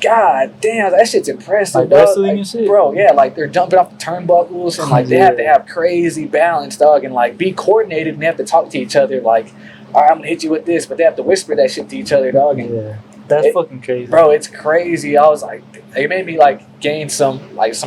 God damn, that shit's impressive, Like dog. wrestling Like, and shit? bro. Yeah, like they're jumping off the turnbuckles, and like they have to have crazy balance, dog, and like be coordinated, and they have to talk to each other. Like, all right, I'm gonna hit you with this, but they have to whisper that shit to each other, dog. And Yeah. That's fucking crazy. bro, it's crazy. I was like, it made me like gain some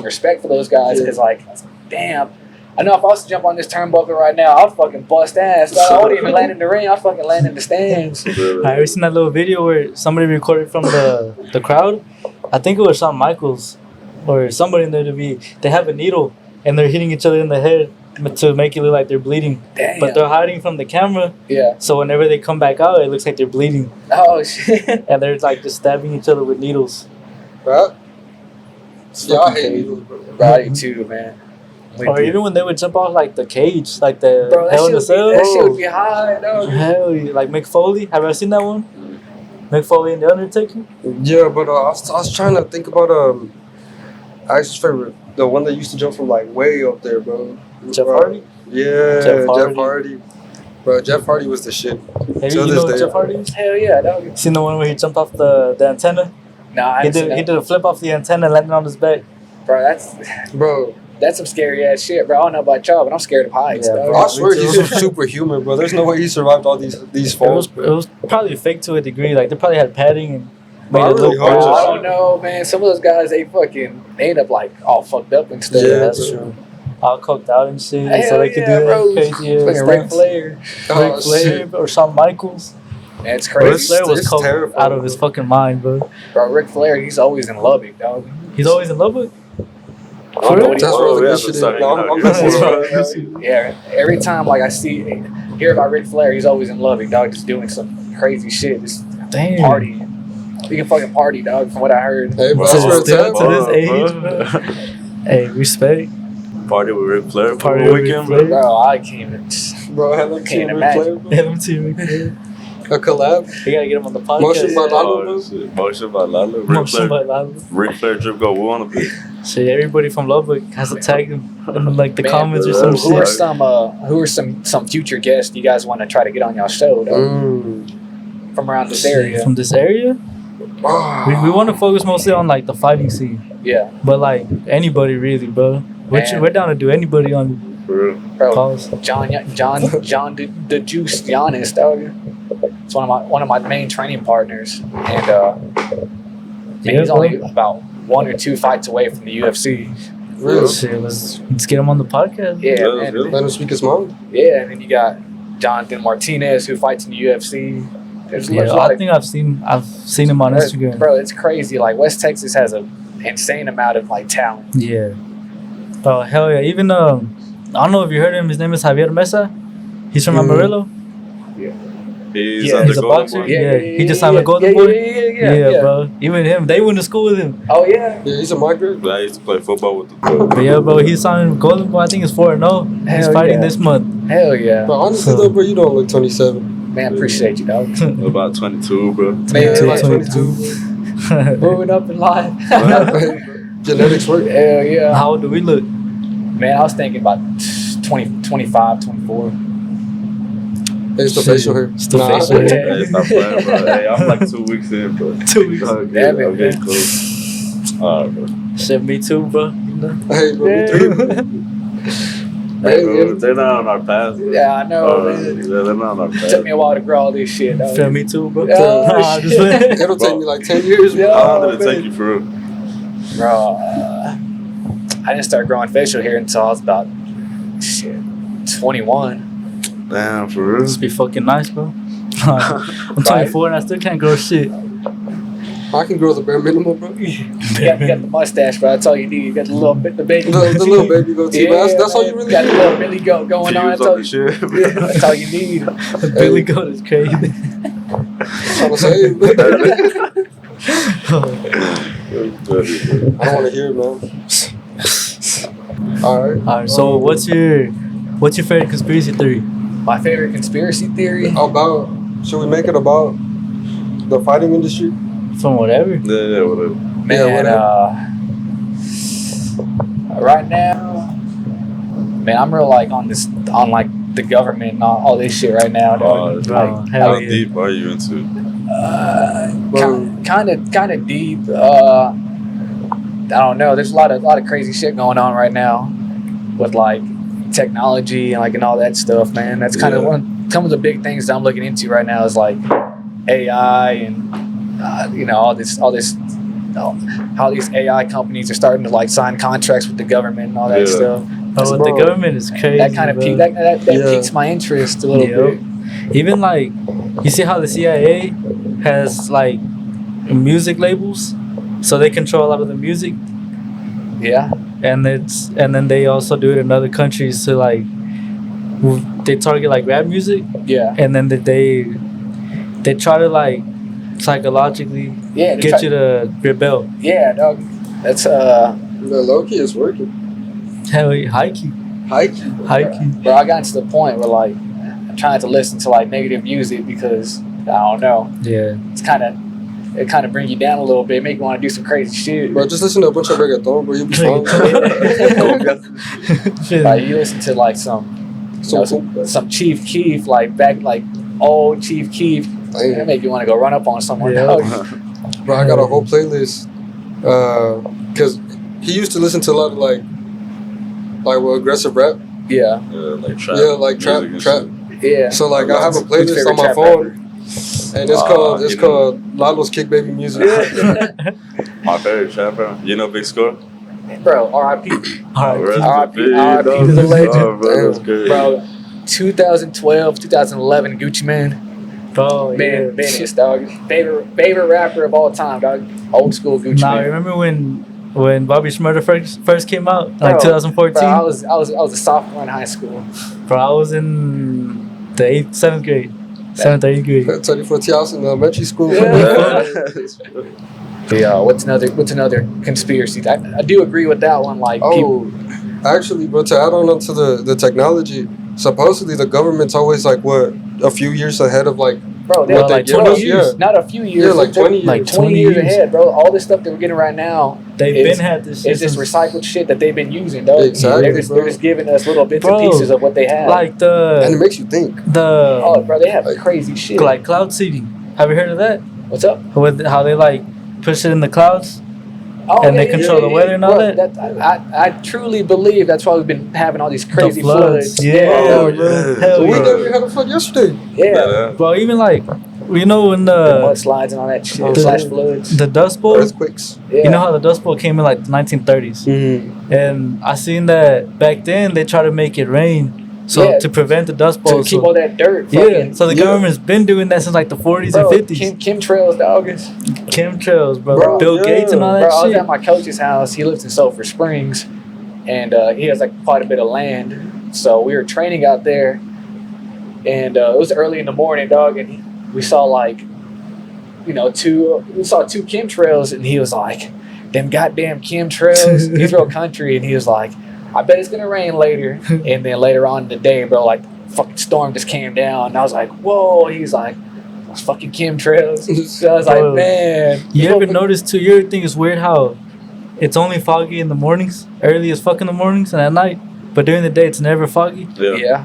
respect for those guys because like, I was like, damn. I know if I was to jump on this turnbuckle right now, I'll fucking bust ass. Dog. I wouldn't even land in the ring. I'll fucking land in the stands. I ever seen that little video where somebody recorded from the crowd? I think it was Shawn Michaels or somebody in there to be. They have a needle and they're hitting each other in the head to make it look like they're bleeding. Damn. But they're hiding from the camera, Yeah. so whenever they come back out, it looks like they're bleeding. Oh shit. And they're like just stabbing each other with needles. Right? Yeah, I fucking hate crazy. needles, bro. Bro, I do too, man. Or even when they would jump off like the cage, like the Bro, that Hell in a shit, Cell. that shit would be high, dog. Hell yeah. Like Mick Foley. Have you ever seen that one? Mick Foley and The Undertaker? Yeah, but I was trying to think about Axel's favorite, the one that used to jump from like way up there, bro. Jeff Bro. Hardy? Yeah, Jeff Jeff Hardy. Hardy. Bro, Jeff Hardy was the shit. Hey, Till you this know day. Jeff Hardy is? Hell yeah, dog. Seen the one where he jumped off the antenna? Nah, I He ain't seen did that. a flip off the antenna and landed on his back. Bro, Bro, that's some scary ass shit, bro. I don't know about y'all, but I'm scared of heights, Yeah, dog. bro. I swear me he's too. superhuman, bro. There's no way he survived all these It falls, was, it was probably fake to a degree. Like they probably had padding and Bro, made I it really look hope Bro, so. I real. don't know, man. Some of those guys, they end up like all fucked up and stuff. Yeah, That's bro. true. All coked out and shit, Hell so they could yeah, do bro. that crazy Fucking Ric stunts. Flair. Oh, Ric Flair shit. or Shawn Michaels. Man, it's Bro, Ric crazy. Flair was it's coked terrifying, out of his bro. fucking mind, bro. Bro, Ric Flair, he's always in Lubbock, dog. He's always in Lubbock. I don't know what That's he- where all we the have good to shit is. start No, hanging I'm out messing here. with you. Yeah, every time like I hear about Ric Flair, he's always in Lubbock, dog, just doing some crazy shit, just Damn. partying. He can fucking party, dog, from what I heard. Hey, bro, Bro, that's where it's still at, to bro. this age, bro. Hey, respect. Party with Ric Flair Party for a with weekend, Ric bro. Bro, I can't even. Bro, I had like Can't two imagine. Ric Flair, Yeah, them two. bro. A collab. We gotta get him on the podcast. Motion by Lalo, Oh, bro. shit. Motion by Lalo. Ric Motion by Flair. Lalo. Ric Flair drip go woo on the beat. Shit, everybody from Lubbock has to tag him in like the Man, comments or bro, some that's Who are shit. some future guests you guys want to try to get on y'all show, dog, from around this area? From this area? Ah. We want to focus mostly on like the fighting scene, Yeah, but like anybody really, bro. Man. We're down to do anybody on For real. bro. calls. John the Juice Giannis, dog. It's one of my main training partners, and man, Yeah, he's bro. only about 1 or 2 fights away from the UFC. Real. Shit, let's get him on the podcast. Yeah, Yeah, man. yeah. Let him speak his mind. Yeah, and then you got Jonathan Martinez who fights in the UFC. There's a Yeah, lot I of think I've seen him on Instagram. bro. It's crazy. Like West Texas has an insane amount of like talent. Yeah. Oh hell yeah! Even I don't know if you heard him. His name is Javier Mesa. He's from Amarillo. He's Yeah, on he's the a Golden boxer. Boy. Yeah, he just signed with Golden yeah, Boy? Yeah, Bro. Even him, they went to school with him. Oh yeah. Yeah, he's a migrant. But I used to play football with the But yeah, bro, he's signed with Golden Boy. I think it's 4-0. He's Hell fighting yeah. this month. Hell yeah. But honestly, though, bro, you don't look 27. Man, appreciate you, dog. about 22, bro. Man, Yeah, like 22. 22. moving up in life. Genetics work. Hell yeah. How old do we look? Man, I was thinking about 20, 25, 24. Hey, it's the Shit. facial hair. It's the Nah, facial I- hair. Hey, stop playing, bro. Hey, I'm like 2 weeks in, bro. 2 weeks. I'm Damn it, getting, I'm getting man. close. Alright, bro. Shit, me too, bro. You know? Hey, bro, me too. Hey, bro, they're not on our path. Bro. Yeah, I know, man. They're not on our It path. took me a while to grow all this shit, dog. Feel me too, bro. Oh, Nah, I'm just shit. playing. It'll take me like 10 years, bro. Yeah. How long did it man. take you for real? Bro, I didn't start growing facial hair until I was about, 21. Damn, for real? Must be fucking nice, bro. I'm 24 and I still can't grow shit. I can grow the bare minimum, bro. You got the mustache, bro. That's all you need. You got the little bit, the baby. The little baby goatee, bro. That's all man. you really got the need. little Billy goat going on. Views That's on all, the shit, bro. yeah, that's all you need. Billy Goat is crazy. I'm gonna say it, bro. I don't want to hear it, man. Alright. Alright, so what's your favorite conspiracy theory? My favorite conspiracy theory. About, should we make it about the fighting industry? From whatever. Yeah, whatever. Man, right now, man, I'm real like on the government and all this shit right now, dog. Bro, how hell yeah. deep are you into? Kind of deep. I don't know. There's a lot of crazy shit going on right now with like technology and like and all that stuff, man. That's kind of some of the big things that I'm looking into right now is like AI and you know all this how these AI companies are starting to like sign contracts with the government and all that stuff. But with the government is crazy. That kind of that piques my interest a little bit. Even like you see how the CIA has like music labels, so they control a lot of the music. Yeah. And then they also do it in other countries to like they target like rap music. Yeah. And then they try to like psychologically get you to rebel. Yeah, dog. That's The low-key is working. Hell yeah, high key. Bro, I got to the point where like I'm trying to listen to like negative music because I don't know. Yeah. It kind of bring you down a little bit, make you want to do some crazy shit. Bro, just listen to a bunch of reggaeton, bro. You'll be fine. Like you listen to like some Chief Keef, like old Chief Keef. That make you want to go run up on someone. Bro, I got a whole playlist. Cause he used to listen to a lot of like aggressive rap. Yeah. Like trap. Yeah, like trap. Yeah. So like I have a playlist on my phone. And it's called Lalo's Kick Baby Music. My favorite trapper. You know Big Score? Bro, R.I.P. R.I.P. to the legend. Bro, that's good. Bro, 2012, 2011 Gucci Man. Bro, Menace, dog. Favorite rapper of all time, dog. Old school Gucci Man. Remember when Bobby Shmurda first came out, like 2014? Bro, I was a sophomore in high school. Bro, I was in the 7th grade. 7th or 8th grade. 34T, I was in elementary school. Yeah, what's another conspiracy? I do agree with that one. Like, actually, bro, to add on to the technology, supposedly the government's always like a few years ahead of like. Bro, they're like 20 years. Yeah. Not a few years. Yeah, like 20 years. Like 20 years ahead, bro. All this stuff that we're getting right now. They've had this shit. It's just recycled shit that they've been using, dog. Exactly, they're just giving us little bits and pieces of what they have. Like and it makes you think. Oh, bro, they have crazy shit. Like cloud seeding. Have you heard of that? What's up? With how they like push it in the clouds? And they control the weather and all that? I truly believe that's why we've been having all these crazy floods. Yeah. Hell yeah. We never had a flood yesterday. Yeah. Bro, even like, you know when the mudslides and all that shit, flash floods, the Dust Bowl, earthquakes. Yeah. You know how the Dust Bowl came in like the 1930s, and I seen that back then they try to make it rain, so to prevent the Dust Bowl, to keep all that dirt. So the government's been doing that since like the 40s and 50s. Chemtrails, dog. Chemtrails, bro. Bill Gates and all that shit. I was at my coach's house. He lives in Sulphur Springs, and he has like quite a bit of land. So we were training out there, and it was early in the morning, dog, and we saw like, two chemtrails, and he was like, them goddamn chemtrails. He's real country, and he was like, I bet it's gonna rain later. And then later on in the day, bro, like fucking storm just came down, and I was like, whoa. He's like, those fucking chemtrails. So I was like, man. You ever notice too? You ever think it's weird how it's only foggy in the mornings, early as fuck in the mornings, and at night, but during the day it's never foggy? Yeah.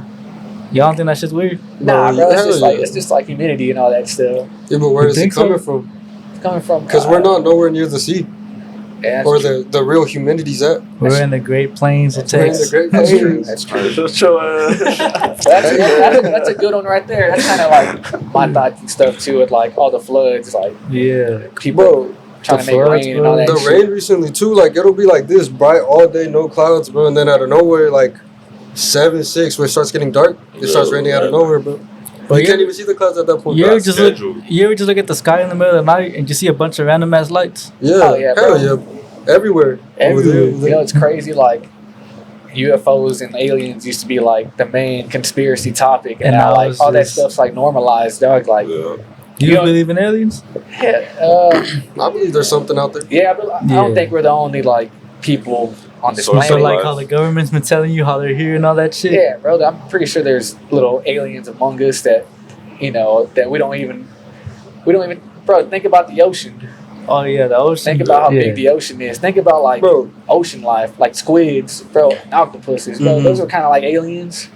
Y'all don't think that shit's weird? Nah, bro. It's just like humidity and all that stuff. Yeah, but where is it coming from? It's coming from because we're not nowhere near the sea. Yeah, or the real humidity's at. We're in the Great Plains of Texas. We're in the Great Plains. That's true. That's a good one right there. That's kind of like my thoughts and stuff too, with like all the floods, like people trying to make rain and all that. The rain recently too, like it'll be like this bright all day, no clouds, bro, and then out of nowhere, like 7, 6, where it starts getting dark, it starts raining out of nowhere, bro. But you can't even see the clouds at that point. You ever just look at the sky in the middle of the night and you see a bunch of random ass lights? Yeah, hell yeah. Everywhere. Over there. You know, it's crazy. Like UFOs and aliens used to be like the main conspiracy topic, and now like all that stuff's like normalized, dog. Like, do you believe in aliens? Yeah, I believe there's something out there. Yeah, but I don't think we're the only like people on this planet. So like how the government's been telling you how they're here and all that shit. Yeah, bro. I'm pretty sure there's little aliens among us that, that we don't even. Bro, think about the ocean. Oh yeah, the ocean. Think about how big the ocean is. Think about like ocean life, like squids, bro, octopuses, bro. Those are kind of like aliens.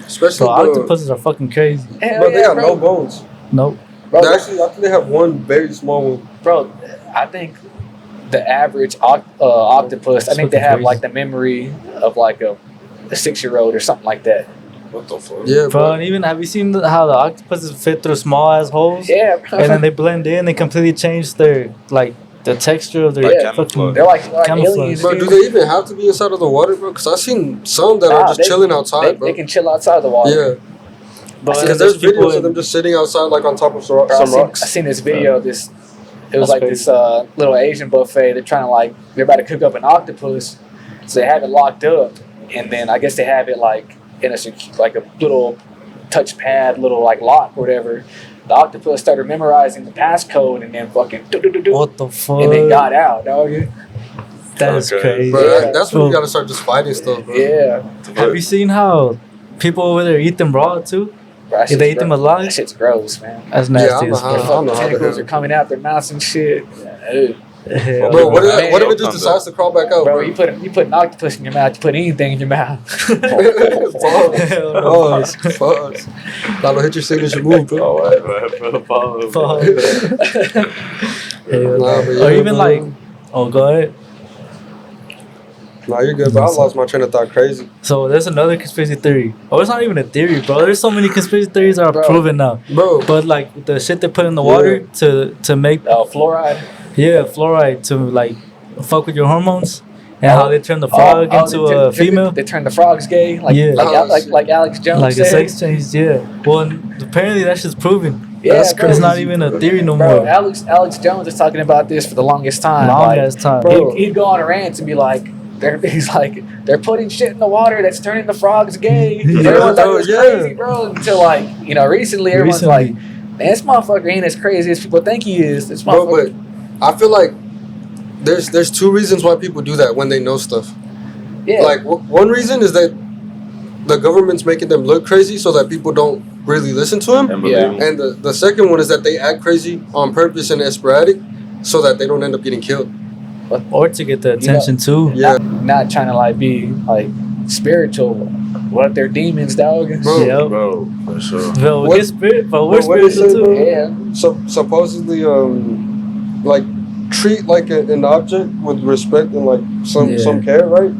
Especially So octopuses are fucking crazy. Hell bro, they yeah, got bro. no bones. Nope. Bro, They actually, I think they have one very small one. bro, I think the average octopus, I think they have Crazy. like the memory of like a 6-year-old or something like that. What the fuck? Yeah, Bro, bro. and even have you seen how the octopuses fit through small ass holes? Yeah, bro. And then they blend in. They completely change their like the texture of their Like Yeah. fucking. They're like Camouflage. aliens. Bro, dude. do they even have to be inside of the water, bro? Because I've seen some that are Nah, just they- chilling outside, bro. They can chill outside the water. Yeah, But because there's videos of them just sitting outside, like on top of Bro, I some seen, rocks. I seen this video. It was That's like crazy. this little Asian buffet. They're trying to like they're about to cook up an octopus, so they have it locked up, and then I guess they have it like in a like a little touchpad, little like lock or whatever. The octopus started memorizing the passcode and then fucking do-do-do-do, What the fuck? and then got out, dog. That's Okay. crazy. Bro, Yeah. that's when you gotta start just fighting stuff, bro. Yeah, Have you seen how people over there eat them raw too? bro, that Yeah, they shit's eat them gross. alive? That shit's gross, man. That's Yeah, nasty I as don't know fuck. The I don't fucking know how the tentacles hell. are coming out their mouths and shit. Ugh. Hell Bro, what no. if it just decides to crawl back out, Bro, bro? you put an octopus in your mouth. You put anything in your mouth. Pause. Hell no. Pause. Pause. Lalo, hit your signature move, bro. Oh, whatever. Fuck. Hell Nah, no. but Or yeah, even bro. like, oh, go ahead. Nah, you're good, but I lost my train of thought crazy. So there's another conspiracy theory. Oh, it's not even a theory, bro. There's so many conspiracy theories that are Bro. proven now. Bro, But like the shit they put in the water to make Fluoride. fluoride to like fuck with your hormones and how they turn the frog into a female. They turn the frogs gay, like Yeah. like, Oh, like, shit. like Alex Jones Like a said. sex change, yeah. Well, and apparently that shit's proven. Yeah, That's bro. It's not even a theory no Bro, more. Alex Jones is talking about this for the longest time. Long like, ass time. Bro. He'd go on a rant and be like, he's like, they're putting shit in the water that's turning the frogs gay. Yeah, Everyone's like, bro, it's yeah. crazy, bro. Until like, recently everyone's like, man, this motherfucker ain't as crazy as people think he is. This bro, motherfucker. but I feel like there's two reasons why people do that when they know stuff. Yeah. Like one reason is that the government's making them look crazy so that people don't really listen to them. And Yeah. believe And the second one is that they act crazy on purpose and sporadic so that they don't end up getting killed. Or to get the attention too. Yeah. Not trying to like be like spiritual. What if they're demons, dog? Bro. Yep. Bro, for sure. Bro, What- get spirit, but we're what they spiritual say, too. bro? Yeah. So supposedly, like treat like an object with respect and like some Yeah. care, right?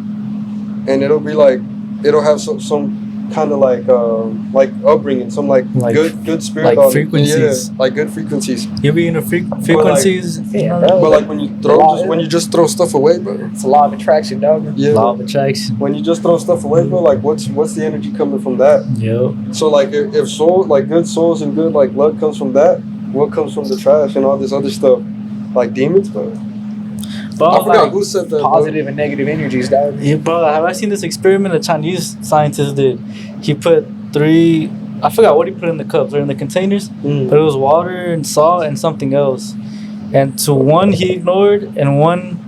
And it'll be like it'll have some kind of like upbringing, some like Like- good spirit, like on it. frequencies. Yeah, like good frequencies. You be in the frequencies. Yeah, bro. But like when you just throw stuff away, bro. It's a law of attraction, dog. Yeah. Law of attraction. When you just throw stuff away, bro, like what's the energy coming from that? Yep. So like if soul, like good souls and good like luck comes from that, what comes from the trash and all this other stuff, like demons, bro. But I forgot like, who said that. Positive and negative energies, dog. yeah, bro, have I seen this experiment a Chinese scientist did? He put I forgot what he put in the cups or in the containers, Bro. Mm. but it was water and salt and something else. And to one he ignored, and one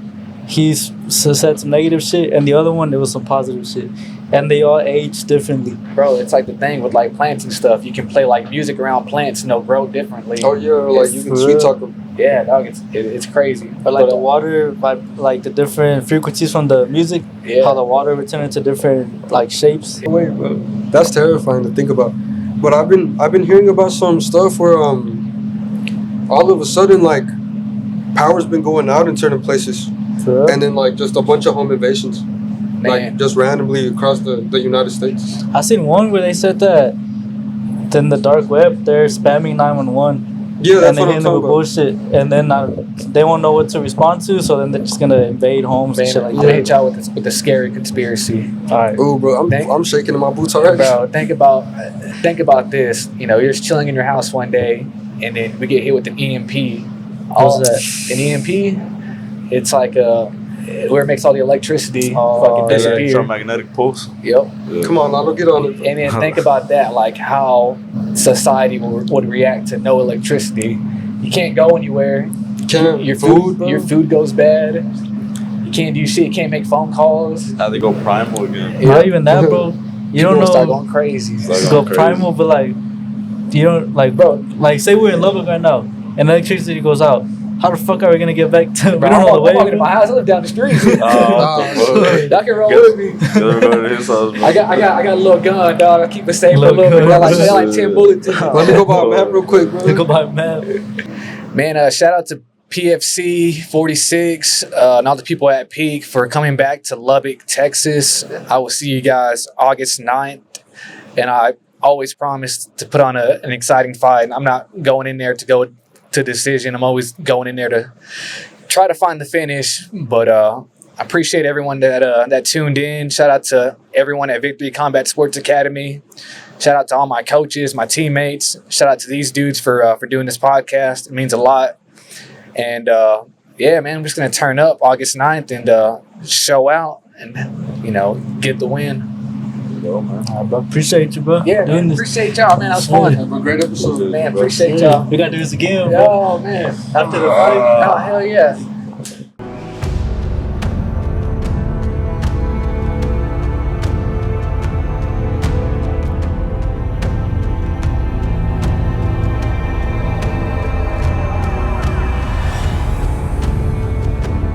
he said some negative shit, and the other one there was some positive shit. And they all aged differently. Bro, it's like the thing with like plants and stuff. You can play like music around plants and they'll grow differently. Oh yeah, like you can sweet talk them. Yeah, dog, it's crazy. But like the water, like the different frequencies from the music, yeah. how the water would turn into different like shapes. Wait, bro. That's terrifying to think about. But I've been hearing about some stuff where all of a sudden like power's been going out in certain places, and then like just a bunch of home invasions, like Man. just randomly across the United States. I seen one where they said that in the dark web they're spamming 911 Yeah, and that's they what I'm hitting them with talking about. bullshit, and then they won't know what to respond to, so then they're just gonna invade homes and shit like I'm gonna that. hit y'all with the scary conspiracy. All right. Ooh, bro, Thank- I'm shaking in my boots already. Bro, think about this. You're just chilling in your house one day, and then we get hit with an EMP. What's that? An EMP? It's like where it makes all the electricity Oh, fucking disappear. Electromagnetic pulse. Yep. Yeah. Come on, Lalo, get on it. And then think about that, like how society would react to no electricity. You can't go anywhere. Can Your food, bro? your food goes bad. You can't do shit. You can't make phone calls. How they go primal again. Not even that, bro. You don't People start know. going crazy. Start Go going crazy. primal, but like you don't like, bro. Like say we're in Lubbock right now, and electricity goes out. how the fuck are we gonna get back to? We Bro, don't know the way. I'm walking to my house. I live down the street. Oh, Y'all can roll with me. go to his house, bro. I got a little gun, dog. I keep it safe for a Little little bit. gun. Bro. Like 10 bullets. Let me go buy a map real quick, bro. They go by map. Man, shout out to PFC 46 and all the people at Peak for coming back to Lubbock, Texas. I will see you guys August 9th. And I always promise to put on an exciting fight. I'm not going in there to go to decision. I'm always going in there to try to find the finish. But I appreciate everyone that tuned in. Shout out to everyone at Victory Combat Sports Academy. Shout out to all my coaches, my teammates. Shout out to these dudes for doing this podcast. It means a lot. And yeah, man, I'm just gonna turn up August 9th and show out and get the win. Bro, appreciate you, bro. Yeah, doing man, this. appreciate y'all, man. That was fun. Have a great episode. Man, appreciate y'all. We gotta do this again, bro. Oh man, After the fight. oh hell yeah.